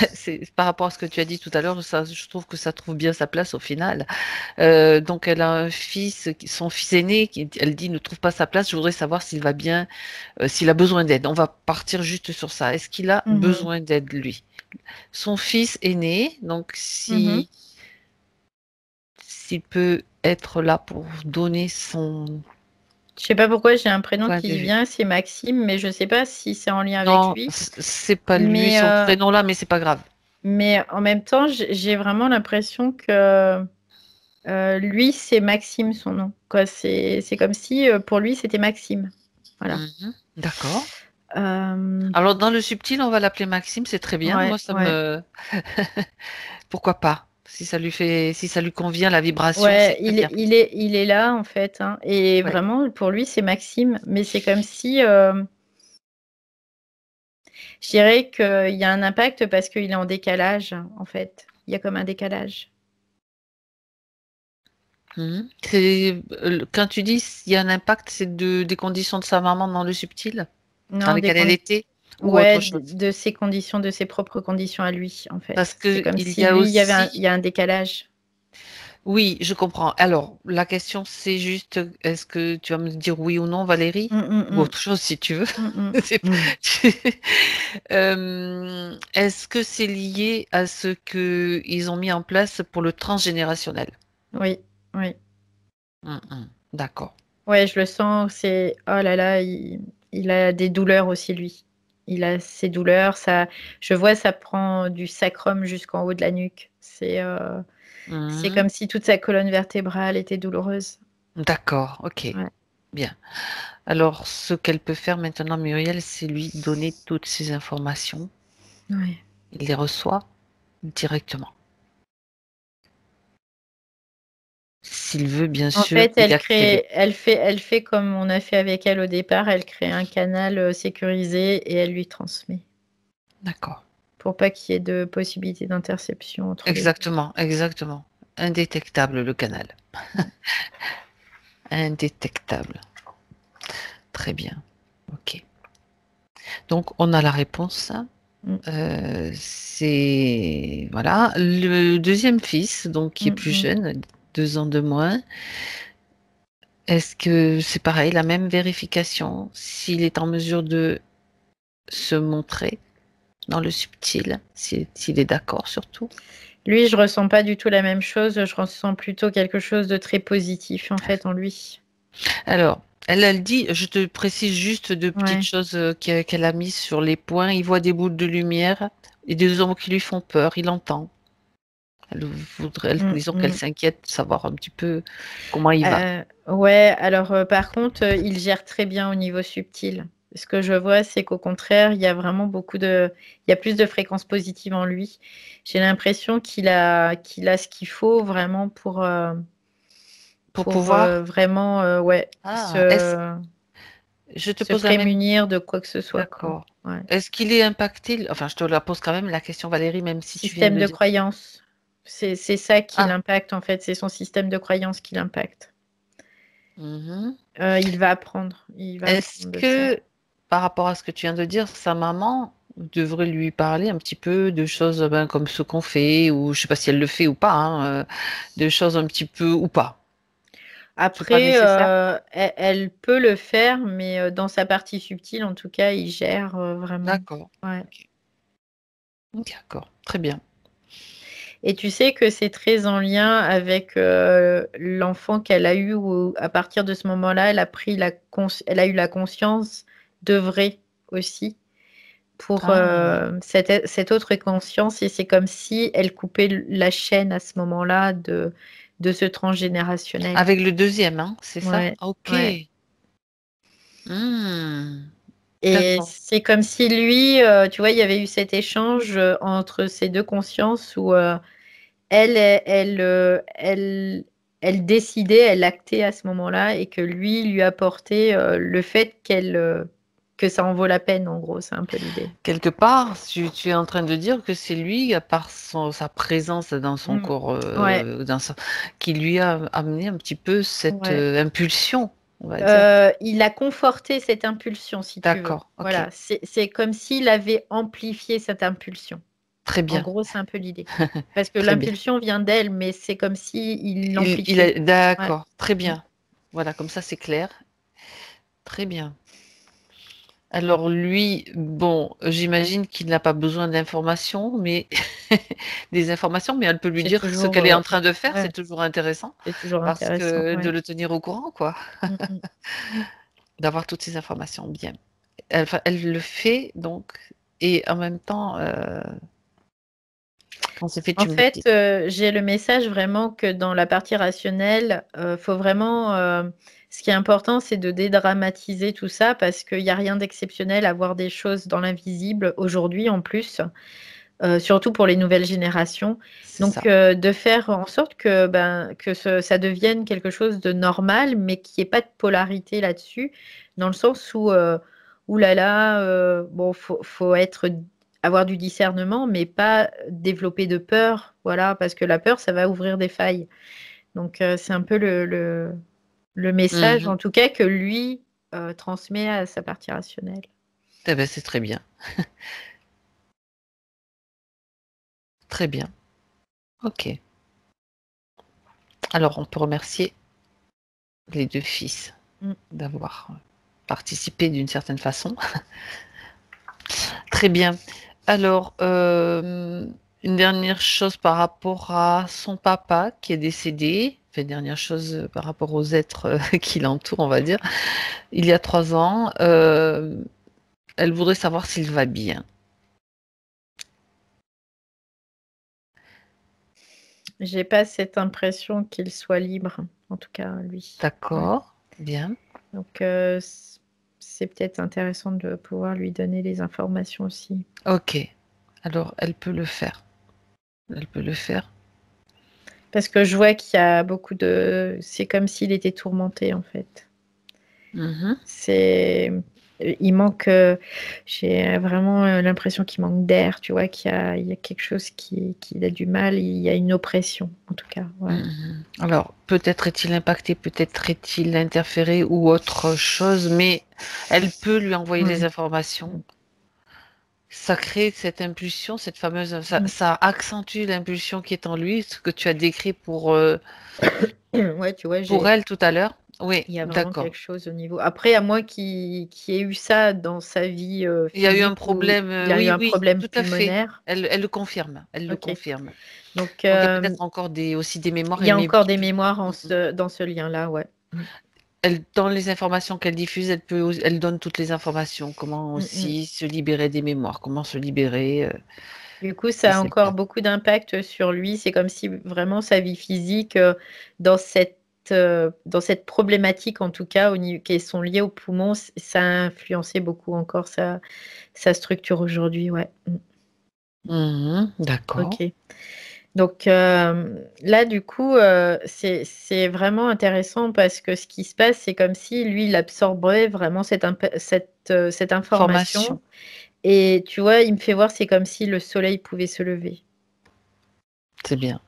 par rapport à ce que tu as dit tout à l'heure, ça, je trouve que ça trouve bien sa place au final. Donc elle a un fils, son fils aîné, qui, elle dit, ne trouve pas sa place. Je voudrais savoir s'il va bien, s'il a besoin d'aide. On va partir juste sur ça. Est-ce qu'il a Mhm. besoin d'aide, lui? Son fils aîné, donc Mhm. si s'il peut être là pour donner son Je sais pas pourquoi j'ai un prénom point de qui vue. vient, c'est Maxime, mais je sais pas si c'est en lien avec Non, lui. c'est pas lui, Mais, son prénom là, mais c'est pas grave. mais en même temps, j'ai vraiment l'impression que lui, c'est Maxime son nom, quoi. C'est comme si pour lui, c'était Maxime. Voilà. Mhm. D'accord. Euh, Alors dans le subtil, on va l'appeler Maxime, c'est très bien. ouais, Moi, ça ouais. me pourquoi pas? Si ça lui fait, si ça lui convient, la vibration, c'est Ouais, très bien. il est là en fait, hein. Et Ouais. vraiment, pour lui, c'est Maxime. Mais c'est comme si, je dirais qu'il y a un impact parce qu'il est en décalage, en fait. Il y a comme un décalage. Mhm. C'est quand tu dis il y a un impact, c'est des conditions de sa maman dans le subtil, dans Non, lesquelles elle était, ou ouais, autre chose. de ses conditions, de ses propres conditions à lui, en Parce fait. C'est que comme il si y a lui, aussi, il y a un décalage. oui, je comprends. Alors la question, c'est juste, est-ce que tu vas me dire oui ou non, Valérie, Hum, hum, ou hum. autre chose si tu veux. Hum, hum. C'est- Hum. Est-ce que c'est lié à ce que ils ont mis en place pour le transgénérationnel? Oui, oui. D'accord. Ouais, je le sens, c'est... Oh là là, il a des douleurs aussi, lui. Il a ses douleurs, ça... Je vois, ça prend du sacrum jusqu'en haut de la nuque. C'est Mhm. comme si toute sa colonne vertébrale était douloureuse. D'accord, ok, Ouais. bien. Alors, ce qu'elle peut faire maintenant, Muriel, c'est lui donner toutes ces informations. Ouais. Il les reçoit directement. S'il veut, bien En sûr, fait, y accéder. elle fait comme on a fait avec elle au départ, elle crée un canal sécurisé et elle lui transmet D'accord. pour pas qu'il y ait de possibilité d'interception entre les deux. Exactement, exactement. Indétectable, le canal. Ouais. Indétectable. Très bien. Ok. Donc, on a la réponse. Mm, C'est voilà le deuxième fils, donc qui est mm, plus mm. jeune, 2 ans de moins. Est-ce que c'est pareil, la même vérification, s'il est en mesure de se montrer dans le subtil, s'il est d'accord surtout? Lui, je ressens pas du tout la même chose. Je ressens plutôt quelque chose de très positif en fait en lui. Alors, elle dit, je te précise juste deux petites Ouais. choses qu'elle a mises sur les points. Il voit des boules de lumière et des ombres qui lui font peur. Il entend. Mm, Disons qu'elle mm. s'inquiète de savoir un petit peu comment il va. Ouais, alors par contre, il gère très bien au niveau subtil. Ce que je vois, c'est qu'au contraire, il y a vraiment il y a plus de fréquences positives en lui. J'ai l'impression qu'il a ce qu'il faut vraiment Pour pour pouvoir. vraiment, ouais, Ah, est-ce, je te se pose la même. prémunir de quoi que ce soit, quoi. D'accord. Ouais. Est-ce qu'il est impacté? Enfin, je te la pose quand même la question, Valérie, même si tu viens de Système le de dire. croyance. C'est ça qui Ah, l'impacte, en fait. C'est son système de croyance qui l'impacte. mhm. Il va apprendre. Il va Est-ce apprendre de ça. que, par rapport à ce que tu viens de dire, sa maman devrait lui parler un petit peu de choses ben, comme ce qu'on fait, ou je sais pas si elle le fait ou pas, hein, de choses un petit peu ou pas. C'est pas Après, nécessaire? elle peut le faire, mais dans sa partie subtile, en tout cas, il gère vraiment. D'accord. Ouais. Ok. D'accord. Très bien. Et tu sais que c'est très en lien avec l'enfant qu'elle a eu, où à partir de ce moment-là, elle a eu la conscience d'œuvrer aussi pour Ah, cette autre conscience, et c'est comme si elle coupait la chaîne à ce moment-là de ce transgénérationnel. avec le deuxième, hein, c'est ça? Ouais, Ok. ouais. Hmm, Et d'accord. c'est comme si lui, tu vois, il y avait eu cet échange entre ces deux consciences où elle, elle, elle, elle décidait, elle actait à ce moment-là, et que lui apportait le fait que ça en vaut la peine, en gros, c'est un peu l'idée. Quelque part, tu es en train de dire que c'est lui, à part sa présence dans son Mm. corps, Ouais, qui lui a amené un petit peu cette ouais. impulsion, on va dire. Il a conforté cette impulsion, si tu veux. D'accord, ok. Voilà, c'est comme s'il avait amplifié cette impulsion. Très En bien, gros, c'est un peu l'idée. Parce que très bien. l'impulsion vient d'elle, mais c'est comme si il l'amplifiait. Ouais. D'accord, très Mm. bien. Voilà, comme ça c'est clair. Très bien. Alors lui, bon, j'imagine qu'il n'a pas besoin d'informations, mais des informations, mais elle peut lui C'est dire ce toujours, qu'elle est en train de faire, c'est ouais, toujours intéressant, c'est toujours parce intéressant. que de Ouais. le tenir au courant, quoi, Mm, mm. d'avoir toutes ces informations bien. Enfin, elle le fait donc, et en même temps, quand c'est fait, En tu me le fait, dis. j'ai le message vraiment que dans la partie rationnelle, faut vraiment. Ce qui est important, c'est de dédramatiser tout ça, parce qu'il n'y a rien d'exceptionnel à voir des choses dans l'invisible aujourd'hui en plus, surtout pour les nouvelles générations. C'est Donc, ça. de faire en sorte que, ça devienne quelque chose de normal, mais qu'il n'y ait pas de polarité là-dessus, dans le sens où, ouh là là, bon, faut avoir du discernement, mais pas développer de peur, voilà, parce que la peur, ça va ouvrir des failles. Donc, c'est un peu le message, Mhm. en tout cas, que lui transmet à sa partie rationnelle. Eh ben, c'est très bien, très bien. Ok. Alors, on peut remercier les deux fils Mm. d'avoir participé d'une certaine façon. Très bien. Alors, une dernière chose par rapport à son papa qui est décédé. Enfin, dernière chose par rapport aux êtres qui l'entourent, on va dire. Il y a 3 ans, elle voudrait savoir s'il va bien. J'ai pas cette impression qu'il soit libre, en tout cas, lui. Ouais. D'accord, bien. Donc, c'est peut-être intéressant de pouvoir lui donner les informations aussi. Ok. Alors, elle peut le faire. Elle peut le faire. Parce que je vois qu'il y a beaucoup de. C'est comme s'il était tourmenté, en fait. Mhm. C'est. Il manque. J'ai vraiment l'impression qu'il manque d'air, tu vois, qu'il y a quelque chose qu'il a du mal, il y a une oppression, en tout cas. Ouais. Mhm. Alors, peut-être est-il impacté, peut-être est-il interféré ou autre chose, mais elle peut lui envoyer les Mm. informations. Ça crée cette impulsion, cette fameuse, Mm. ça accentue l'impulsion qui est en lui, ce que tu as décrit Ouais, tu vois, pour elle tout à l'heure. Oui, il y a vraiment d'accord. quelque chose au niveau. Après, à moi qui ai eu ça dans sa vie Il y a eu un physique, où problème, il a eu oui, un oui, problème tout à fait. pulmonaire. Elle le confirme, elle le Ok. confirme. Donc, Donc il y a peut-être encore aussi des mémoires, il y a mais encore des mémoires dans ce lien-là, ouais. Mm. elle, dans les informations qu'elle diffuse, elle donne toutes les informations, comment Mm, mm. aussi se libérer des mémoires, comment se libérer, Du coup, si ça a c'est le encore cas. beaucoup d'impact sur lui. C'est comme si vraiment sa vie physique, dans cette problématique, en tout cas, qui sont liées aux poumons, ça a influencé beaucoup encore sa structure aujourd'hui, ouais. Mm. Mhm, d'accord. Ok. Donc là, du coup, c'est vraiment intéressant, parce que ce qui se passe, c'est comme si lui, il absorbait vraiment cette information. Formation, Et tu vois, il me fait voir, c'est comme si le soleil pouvait se lever. c'est bien,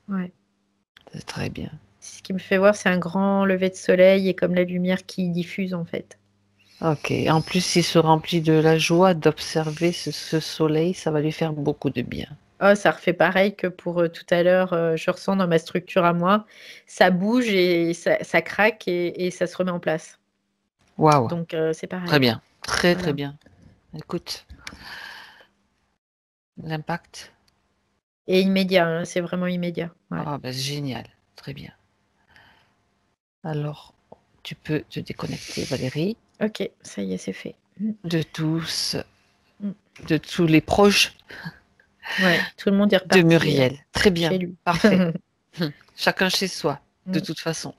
Ouais. c'est très bien. Ce qui me fait voir, c'est un grand lever de soleil, et comme la lumière qui diffuse, en fait. Ok. En plus, il se remplit de la joie d'observer ce soleil, ça va lui faire beaucoup de bien. Oh, ça refait pareil que pour tout à l'heure, je ressens dans ma structure à moi, ça bouge et ça craque, et ça se remet en place. Waouh, Donc, c'est très pareil. bien, très très Voilà. bien. Écoute, l'impact. Et immédiat, hein, c'est vraiment immédiat. Ouais. Ah, ben, génial, très bien. Alors, tu peux te déconnecter, Valérie, Ok, ça y est, c'est fait. Mm. de tous. Mm. de tous les proches Ouais, tout le monde est de reparti Muriel. Très chez bien, lui. parfait. Chacun chez soi, de Mm. toute façon.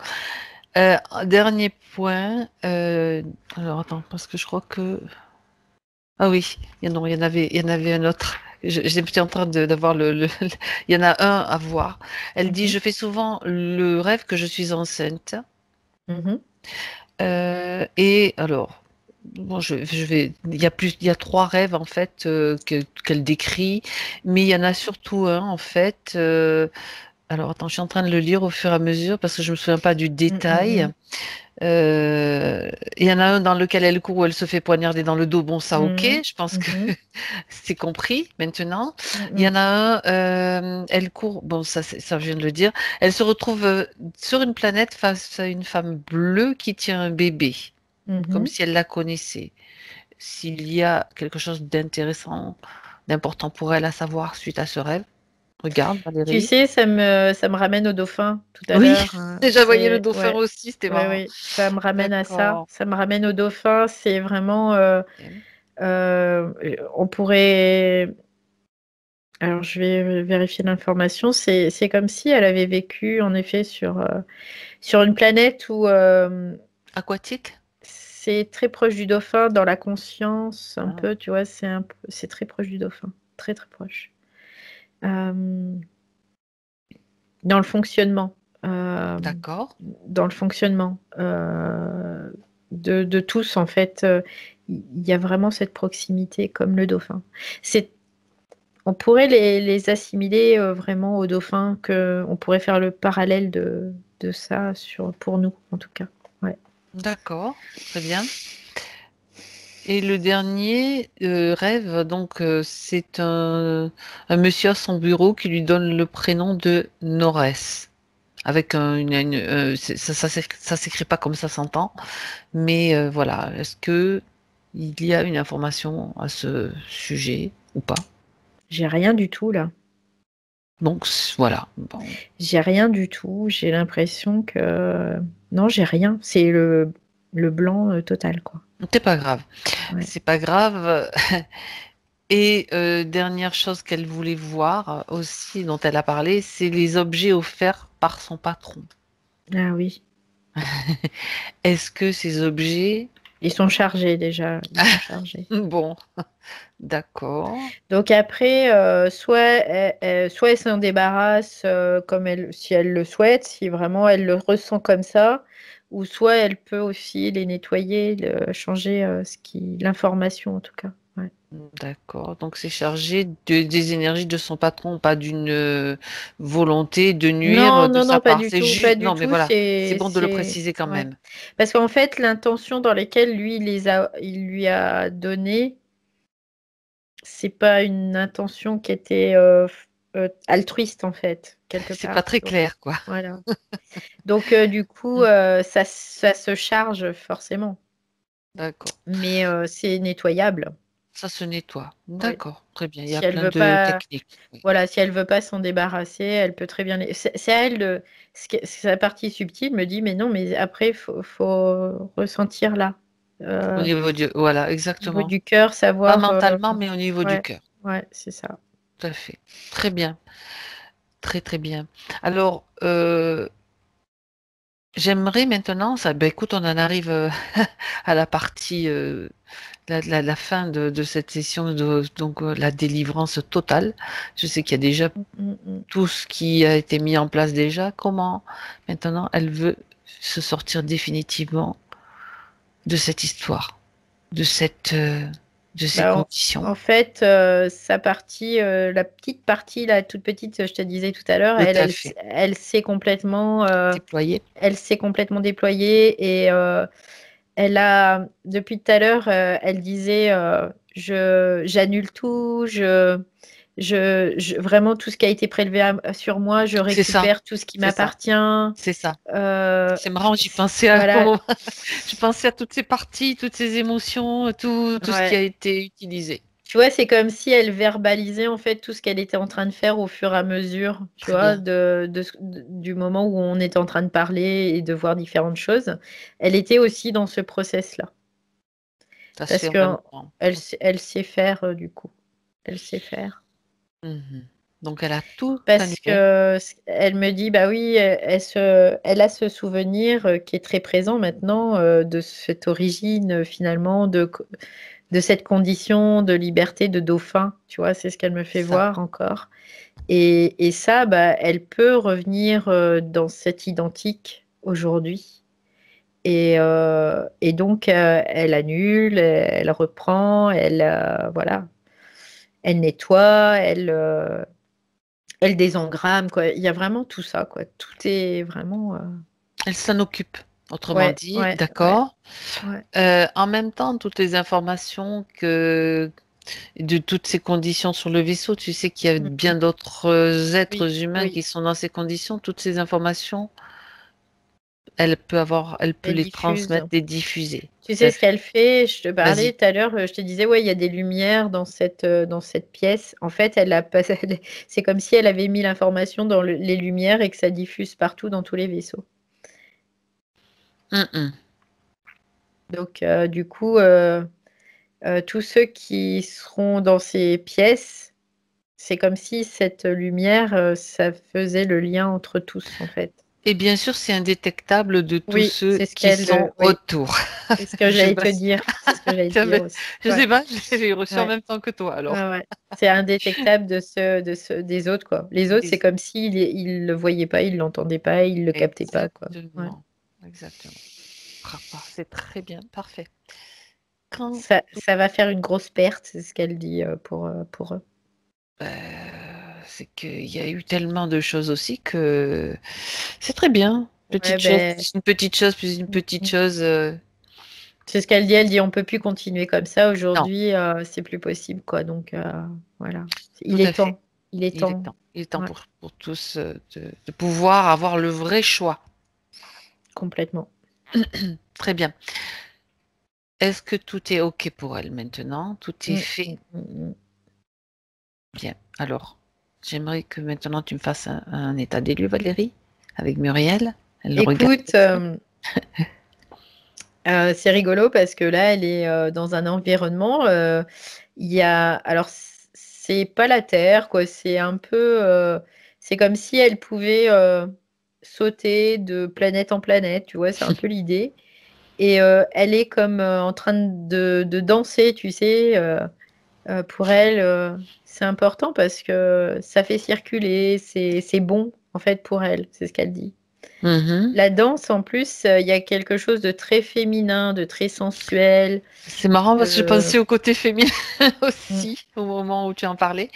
Dernier point. Alors attends, parce que je crois que ah oui, non, il y en avait un autre. J'étais en train d'avoir il y en a un à voir. Elle dit, Mhm. je fais souvent le rêve que je suis enceinte. Mhm. Et alors, bon, je vais, il y a trois rêves en fait qu'elle décrit, mais il y en a surtout un en fait. Alors attends, je suis en train de le lire au fur et à mesure parce que je me souviens pas du Mm, mm, détail. Il y en a un dans lequel elle court où elle se fait poignarder dans le dos. Bon, ça, ok, mm. je pense que Mhm. c'est compris maintenant. Mm, Il y en mm. a un, elle court, bon, ça, je viens de le dire. Elle se retrouve sur une planète face à une femme bleue qui tient un bébé, comme Mhm. si elle la connaissait. S'il y a quelque chose d'intéressant, d'important pour elle à savoir suite à ce rêve, regarde, Tu Valérie. sais, ça me ramène au dauphin tout à Oui, l'heure. déjà voyé le C'est dauphin ouais, aussi, c'était ouais, marrant. ouais, ça me ramène à ça. D'accord. Ça me ramène au dauphin. C'est vraiment, Ok. on pourrait. Alors, je vais vérifier l'information. C'est comme si elle avait vécu, en effet, sur une planète où Aquatique? c'est très proche du dauphin dans la conscience, un Ah, peu, tu vois, c'est très proche du dauphin. Très, très proche. Euh, dans le fonctionnement. Euh, d'accord. dans le fonctionnement de tous, en fait, il y a vraiment cette proximité comme le dauphin. C'est, on pourrait les assimiler vraiment au dauphin, on pourrait faire le parallèle de ça pour nous, en tout cas. Ouais. D'accord, très bien. Et le dernier rêve, donc, c'est un monsieur à son bureau qui lui donne le prénom de Norès. Avec ça s'écrit pas comme ça s'entend, mais voilà. Est-ce que il y a une information à ce sujet ou pas? J'ai rien du tout là. Donc voilà. Bon, J'ai rien du tout. J'ai l'impression que non, j'ai rien. C'est le blanc total, quoi. c'est pas grave. Ouais. C'est pas grave. Et dernière chose qu'elle voulait voir aussi, dont elle a parlé, c'est les objets offerts par son patron. Ah oui. Est-ce que ces objets... Ils sont chargés déjà. Ils sont chargés. Bon, d'accord. Donc après, soit elle s'en débarrasse comme si elle le souhaite, si vraiment elle le ressent comme ça, ou soit elle peut aussi les nettoyer, changer l'information en tout cas. Ouais. D'accord. Donc c'est chargé des énergies de son patron, pas d'une volonté de nuire Non, de non, sa non, pas part. du C'est tout, pas juste... du Non, mais tout. voilà, c'est bon de le préciser quand Ouais. même. Parce qu'en fait, l'intention dans laquelle il lui a donné, c'est pas une intention qui était altruiste en fait, quelque C'est pas part. très Donc clair, quoi. voilà. Donc du coup, ça se charge forcément, D'accord. mais c'est nettoyable. Ça se nettoie. Ouais. D'accord. Très bien. Il y a Si elle plein veut de pas, techniques. Oui. voilà, si elle veut pas s'en débarrasser, elle peut très bien. C'est à elle de. Sa partie subtile me dit, mais non, mais après, faut ressentir là, Au euh, niveau du... Voilà, au niveau exactement. du cœur, Pas savoir. mentalement, mais au niveau du Ouais, cœur. ouais, c'est ça. Tout à fait. Très bien. Très, très bien. Alors, j'aimerais maintenant, ça, ben écoute, on en arrive à la partie, la fin de cette session, donc la délivrance totale. Je sais qu'il y a déjà Mm, mm. tout ce qui a été mis en place déjà. Comment maintenant elle veut se sortir définitivement de cette histoire, de de ces Bah, conditions. en fait, sa partie, la petite partie, la toute petite, je te disais tout à l'heure, Tout à fait. elle s'est complètement déployée et elle a, depuis tout à l'heure, elle disait, j'annule tout, vraiment tout ce qui a été prélevé sur moi, je C'est ça, récupère tout ce qui c'est ça, m'appartient. c'est ça. Euh, C'est marrant, j'y pensais à un voilà, moment. Je pensais à toutes ces parties, toutes ces émotions, tout ce qui a ouais. été utilisé. Tu vois, c'est comme si elle verbalisait en fait tout ce qu'elle était en train de faire au fur et à mesure, tu Très vois, bien. du moment où on est en train de parler et de voir différentes choses. Elle était aussi dans ce process-là. Ça se Parce fait en que même temps. elle sait faire du coup. Elle sait faire. Mhm. Donc, elle a tout Parce annulé. que elle me dit, bah oui, elle a ce souvenir qui est très présent maintenant de cette origine finalement, de cette condition de liberté de dauphin. Tu vois, c'est ce qu'elle me fait Ça. voir encore. Et ça, bah, elle peut revenir dans cet identique aujourd'hui. Et donc, elle annule, elle reprend, voilà, elle nettoie, elle désengramme, quoi. Il y a vraiment tout ça, quoi. Tout est vraiment. Elle s'en occupe, autrement Ouais, dit. ouais, ouais, D'accord. ouais. En même temps, toutes les informations de toutes ces conditions sur le vaisseau, tu sais qu'il y a Mhm. bien d'autres Oui, êtres humains oui, qui sont dans ces conditions. Toutes ces informations, elle peut elle les diffuse. transmettre, les diffuser. Tu sais ce qu'elle fait? Je te parlais Vas-y. tout à l'heure, je te disais, ouais, il y a des lumières dans cette pièce. En fait, elle a pas, c'est comme si elle avait mis l'information dans les lumières et que ça diffuse partout dans tous les vaisseaux. Hum, hum. Donc, du coup, tous ceux qui seront dans ces pièces, c'est comme si cette lumière, ça faisait le lien entre tous, en fait. Et bien sûr, c'est indétectable de tous Oui, ceux c'est ce qui qu'elle, sont oui, autour. c'est ce que Je sais j'allais pas te si- dire. C'est ce que j'allais te dire aussi. Je Ouais, sais pas, je l'ai reçu en ouais, même temps que toi, alors. ouais, ouais. C'est indétectable des autres, quoi. Les autres, c'est Des- comme s'ils ils le voyaient pas, ils l'entendaient pas, ils le captaient pas, quoi. Ouais. Exactement. Exactement. C'est très bien, parfait. Quand Ça va faire une grosse perte, c'est ce qu'elle dit pour eux. c'est qu'il y a eu tellement de choses aussi que c'est très bien. Ouais, Petite chose, ben, plus une petite chose, plus une petite chose. c'est ce qu'elle dit. Elle dit, on peut plus continuer comme ça. Non, Aujourd'hui, c'est plus possible, quoi. Donc, voilà. tout Il à est fait. temps. Il est Il est temps. temps. Il est temps Ouais, pour tous de pouvoir avoir le vrai choix. complètement. Très bien. Est-ce que tout est OK pour elle maintenant? Tout est Mm, fait? mm, mm, mm. Bien. Alors, j'aimerais que maintenant tu me fasses un état des lieux, Valérie, avec Muriel. Elle regarde. Écoute, c'est rigolo parce que là, elle est dans un environnement. Il y a, alors, c'est pas la Terre, quoi. C'est un peu, c'est comme si elle pouvait sauter de planète en planète. Tu vois, c'est un peu l'idée. Et elle est comme en train de danser, tu sais. Pour elle, c'est important parce que ça fait circuler. C'est bon en fait pour elle. C'est ce qu'elle dit. Mhm. La danse, en plus, il y a quelque chose de très féminin, de très sensuel. C'est marrant parce que je de- pensais au côté féminin Mm, aussi au moment où tu en parlais.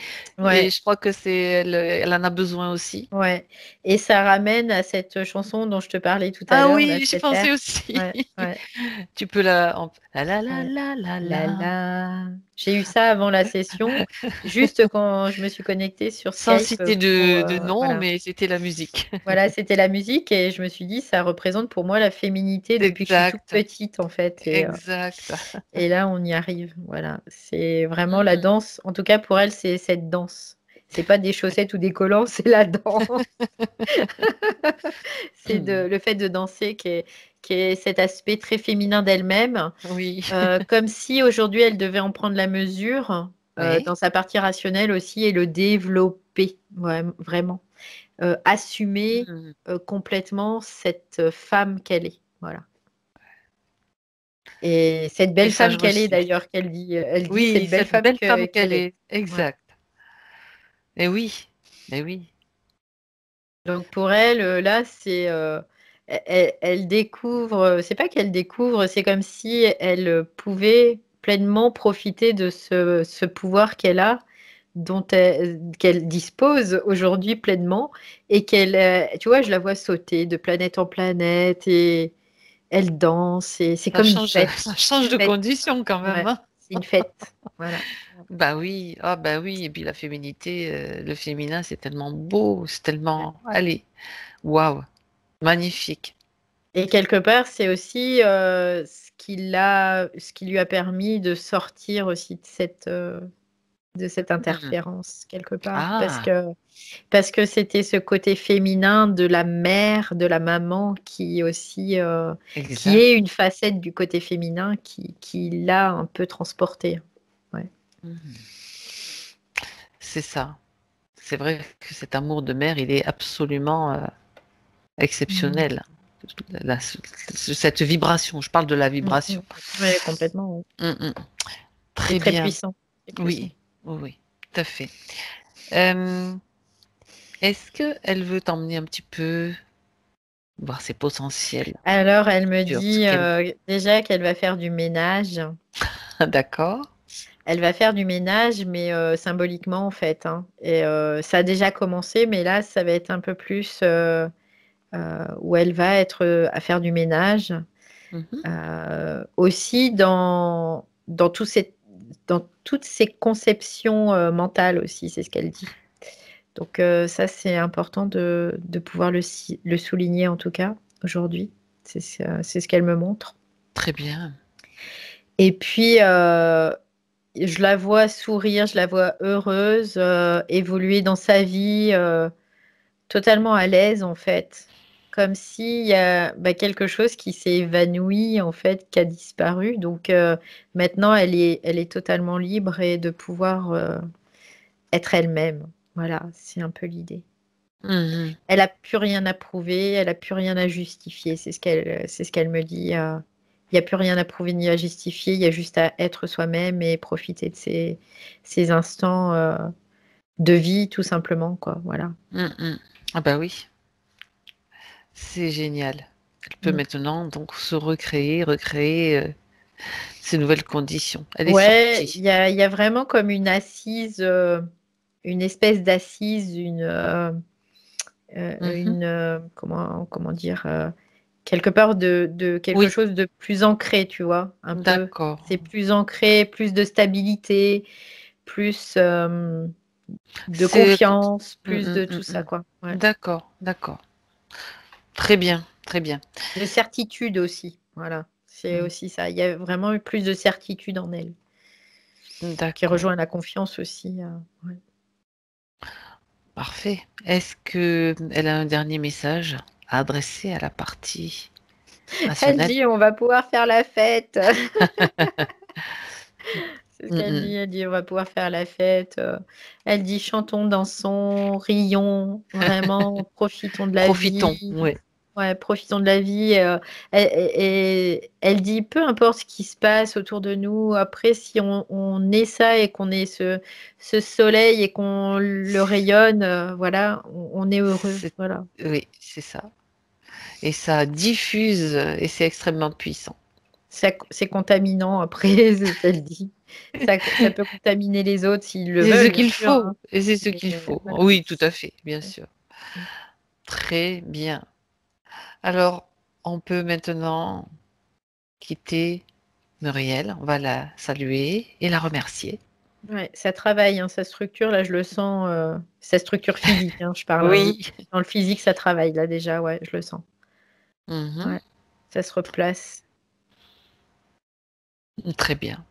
Et Ouais, je crois que elle en a besoin aussi. ouais. Et ça ramène à cette chanson dont je te parlais tout à Ah l'heure, oui, la j'y cette pensais air. aussi. Ouais, ouais, Tu peux la la ouais. la la Là, la. là. J'ai eu ça avant la session, juste quand je me suis connectée sur Sans Skype citer pour, de nom, voilà. mais c'était la musique. Voilà, c'était la musique et je me suis dit, ça représente pour moi la féminité depuis que je suis toute Exact, petite, en fait. exact. Et là, on y arrive. Voilà. C'est vraiment la Mhm. danse. En tout cas, pour elle, c'est cette danse. C'est pas des chaussettes ou des collants, c'est la danse. C'est le fait de danser qui est cet aspect très féminin d'elle-même. Oui, Comme si aujourd'hui, elle devait en prendre la mesure oui. dans sa partie rationnelle aussi et le développer. Ouais, vraiment. Assumer Mhm. complètement cette femme qu'elle est. Voilà. Et cette belle femme Message qu'elle est reçu. d'ailleurs, elle dit Oui, cette belle cette femme belle femme qu'elle qu'elle est. est. Ouais. Exact. Et oui, et oui. Donc pour elle, là, elle découvre, c'est pas qu'elle découvre, c'est comme si elle pouvait pleinement profiter de ce pouvoir qu'elle a, qu'elle dispose aujourd'hui pleinement, et tu vois, je la vois sauter de planète en planète, et elle danse, et c'est comme une fête. Ça change de Fête. condition quand même, Ouais, hein. c'est une fête. Voilà. Bah oui, ah bah oui, et puis la féminité, le féminin, c'est tellement beau, c'est tellement, allez, waouh, magnifique. Et quelque part, c'est aussi ce qui lui a permis de sortir aussi de de cette interférence quelque part, Ah, parce que c'était ce côté féminin de la mère, de la maman qui aussi qui exact. est une facette du côté féminin qui l'a un peu transporté. Ouais. Mhm. C'est ça. C'est vrai que cet amour de mère, il est absolument Mm. exceptionnel. La- cette vibration, je parle de la Mm, mm. vibration. Ouais, complètement. Ouais. Mm, mm. C'est Très très bien. puissant. C'est puissant. Oui, oui, oui, tout à fait. Euh, Est-ce qu'elle veut t'emmener un petit peu voir ses potentiels Alors, elle me sur ce dit qu'elle... déjà qu'elle va faire du ménage. D'accord. Elle va faire du ménage, mais symboliquement en fait, hein. Et ça a déjà commencé, mais là, ça va être un peu plus où elle va être à faire du ménage. Mhm. Aussi dans toutes ces conceptions mentales aussi, c'est ce qu'elle dit. Donc ça, c'est important de pouvoir le souligner en tout cas aujourd'hui. C'est ce qu'elle me montre. Très bien. Et puis, je la vois sourire, je la vois heureuse, évoluer dans sa vie, totalement à l'aise en fait. Comme s'il y a quelque chose qui s'est évanoui en fait, qui a disparu. Donc maintenant, elle est totalement libre et de pouvoir être elle-même. Voilà, c'est un peu l'idée. Mhm. Elle n'a plus rien à prouver, elle n'a plus rien à justifier. C'est ce qu'elle me dit. Il n'y a plus rien à prouver ni à justifier. Il y a juste à être soi-même et profiter de ces instants de vie, tout simplement, quoi. Voilà. Mhm. Ah bah oui, c'est génial. Elle peut Mm. maintenant donc se recréer ces nouvelles conditions. Elle est Ouais, sortie. il y a vraiment comme une assise, une espèce d'assise, Mhm. comment dire, quelque part de quelque Oui, chose de plus ancré, tu vois, un peu. d'accord. C'est plus ancré, plus de stabilité, plus de C'est... confiance, Mm, plus mm, de mm, tout ça, mm. quoi. Ouais. D'accord, d'accord. Très bien, très bien. De certitude aussi, voilà. C'est Mm. aussi ça. Il y a vraiment eu plus de certitude en elle, qui D'accord, rejoint la confiance aussi. Ouais. parfait. Est-ce que elle a un dernier message à adresser à la partie Elle rationnelle? dit, on va pouvoir faire la fête. C'est ce Mm, qu'elle dit. mm. Elle dit, on va pouvoir faire la fête. Elle dit, chantons, dansons, rions, vraiment, profitons de la Profitons, vie. oui. Ouais, profitons de la vie. Et elle dit, peu importe ce qui se passe autour de nous, après, si on est ça et qu'on est ce soleil et qu'on le rayonne, voilà, on est heureux. C'est- Voilà. Oui, c'est ça. Et ça diffuse et c'est extrêmement puissant. C'est contaminant, après, c'est ce qu'elle dit. Ça peut contaminer les autres s'ils le C'est ce veulent, bien qu'il sûr, faut. hein. Et c'est ce Mais qu'il faut. voilà. Oui, tout à fait, bien sûr. Très bien. Alors, on peut maintenant quitter Muriel. On va la saluer et la remercier. Ouais, ça travaille, hein, sa structure, là, je le sens, sa structure physique, hein, je parle, hein, Oui. dans le physique, ça travaille, là, déjà, ouais, je le sens. Mhm. Ouais, ça se replace. Très bien.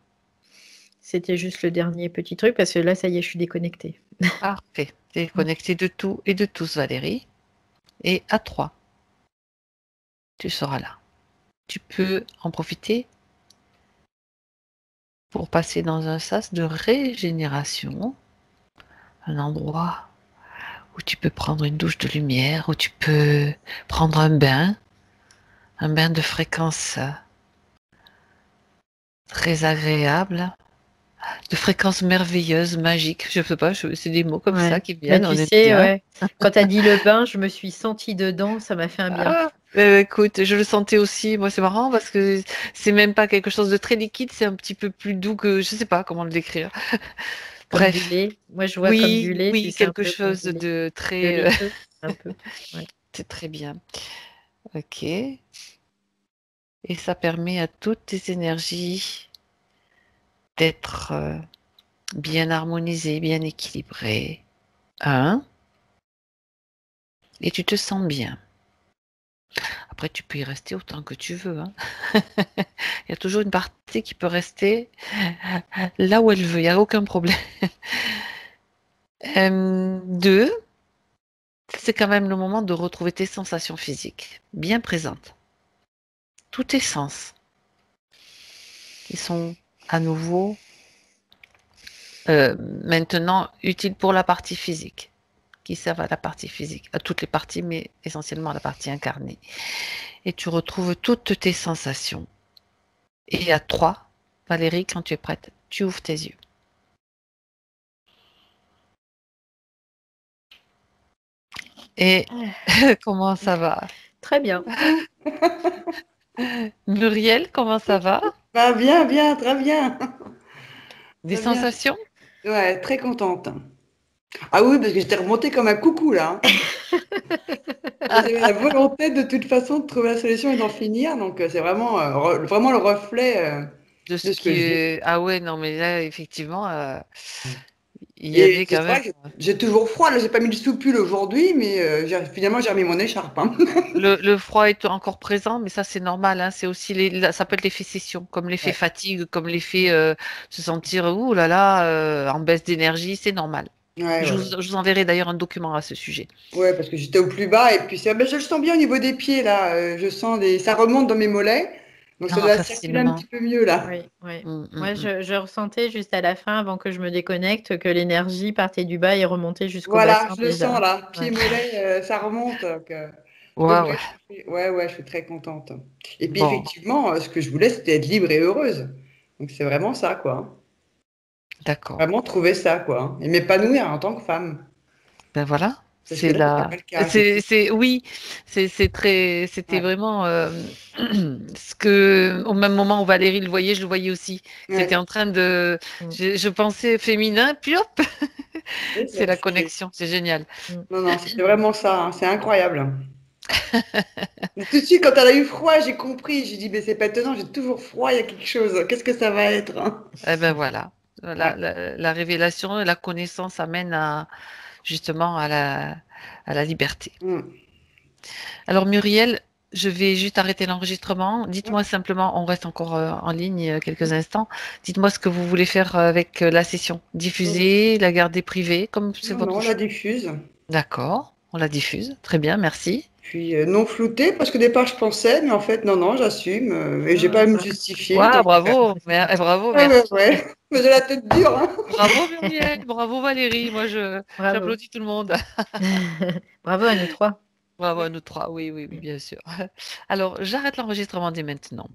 C'était juste le dernier petit truc, parce que là, ça y est, je suis déconnectée. Parfait. Tu es connecté de tout et de tous, Valérie. Et à 3, tu seras là. Tu peux en profiter pour passer dans un sas de régénération, un endroit où tu peux prendre une douche de lumière, où tu peux prendre un bain de fréquence très agréable, de fréquence merveilleuse, magique. Je sais pas, c'est des mots comme ça Ouais. qui Bah, viennent, on tu aime sais, bien. ouais, quand tu as dit le bain, je me suis sentie dedans, ça m'a fait un bien Ah, fou. écoute, je le sentais aussi. Moi, c'est marrant parce que c'est même pas quelque chose de très liquide, c'est un petit peu plus doux que je sais pas comment le décrire. Comme du Bref, lait. Moi, je vois comme du oui, lait, tu oui, sais, un quelque peu comme chose du lait. de De très, laiteux, un peu. Ouais. c'est très bien. Ok. Et ça permet à toutes tes énergies d'être bien harmonisées, bien équilibrées. Un, et tu te sens bien. Après, tu peux y rester autant que tu veux, hein. Il y a toujours une partie qui peut rester là où elle veut, il n'y a aucun problème. 2, c'est quand même le moment de retrouver tes sensations physiques, bien présentes. Tous tes sens, ils sont à nouveau maintenant utiles pour la partie physique, qui servent à la partie physique, à toutes les parties, mais essentiellement à la partie incarnée. Et tu retrouves toutes tes sensations. Et à 3, Valérie, quand tu es prête, tu ouvres tes yeux. Et comment ça va? Très bien. Muriel, comment ça va? Bah, bien, bien, très bien. Des Très bien. sensations? Ouais, très contente. Ah oui, parce que j'étais remontée comme un coucou là, hein. J'avais la volonté de toute façon de trouver la solution et d'en finir. Donc c'est vraiment, vraiment le reflet De de ce ce que qui je vis. est... Ah ouais, non, mais là, effectivement, il y Et avait c'est quand vrai même... que j'ai toujours froid. Là, j'ai pas mis le soupul aujourd'hui, mais finalement j'ai remis mon écharpe, hein. Le froid est encore présent, mais ça, c'est normal, hein. C'est aussi ça peut être l'effet session, comme l'effet Ouais, fatigue, comme l'effet se sentir, ouh là là, en baisse d'énergie, c'est normal. ouais, ouais. Je vous enverrai d'ailleurs un document à ce sujet. Ouais, parce que j'étais au plus bas et puis ben, je le sens bien au niveau des pieds là. Je sens ça remonte dans mes mollets, donc ça Ah, doit circuler un facilement. petit peu mieux là. Oui, oui. Moi, Mm. je ressentais juste à la fin, avant que je me déconnecte, que l'énergie partait du bas et remontait jusqu'au Voilà, bassin je le sens déjà. là, Ouais. pieds mollets, ça remonte. Donc, ouais, Ouais, ouais. ouais, je suis très contente. Et puis Bon, effectivement, ce que je voulais, c'était être libre et heureuse. Donc c'est vraiment ça, quoi, hein. d'accord. Vraiment trouver ça, quoi, hein. Et m'épanouir en tant que femme. Ben voilà, Parce que c'est là, c'était pas la, le cas. J'étais. oui, c'est très, c'était Ouais, vraiment ce que, au même moment où Valérie le voyait, je le voyais aussi. C'était ouais. en train de, Mm, je pensais féminin, puis hop, Oui, c'est la connexion, c'est génial. mm. non, non, c'était vraiment ça, hein. C'est incroyable. Mais tout de suite, quand elle a eu froid, j'ai compris. J'ai dit, mais c'est pas étonnant, j'ai toujours froid, il y a quelque chose. Qu'est-ce que ça va être, hein? Eh ben voilà, Ouais. la révélation et la connaissance amènent justement à la liberté. Mm. Alors Muriel, je vais juste arrêter l'enregistrement. Ouais. Dites-moi simplement, on reste encore en ligne quelques instants. Dites-moi ce que vous voulez faire avec la session. Oh. Diffuser, la garder privée, comme c'est Non, non, votre on la choix. diffuse. D'accord, on la diffuse. Très bien, merci. Puis non flouté, parce qu'au départ je pensais, mais en fait, non, non, j'assume. Et j'ai pas à me justifier. Waouh, Donc, bravo, bravo, ouais, ouais, merci. ouais. Mais j'ai la tête dure, hein. Bravo Muriel, bravo Valérie. Moi, Bravo. j'applaudis tout le monde. Bravo à nous trois. Bravo à nous trois. Oui, oui, oui, bien sûr. Alors, j'arrête l'enregistrement dès maintenant.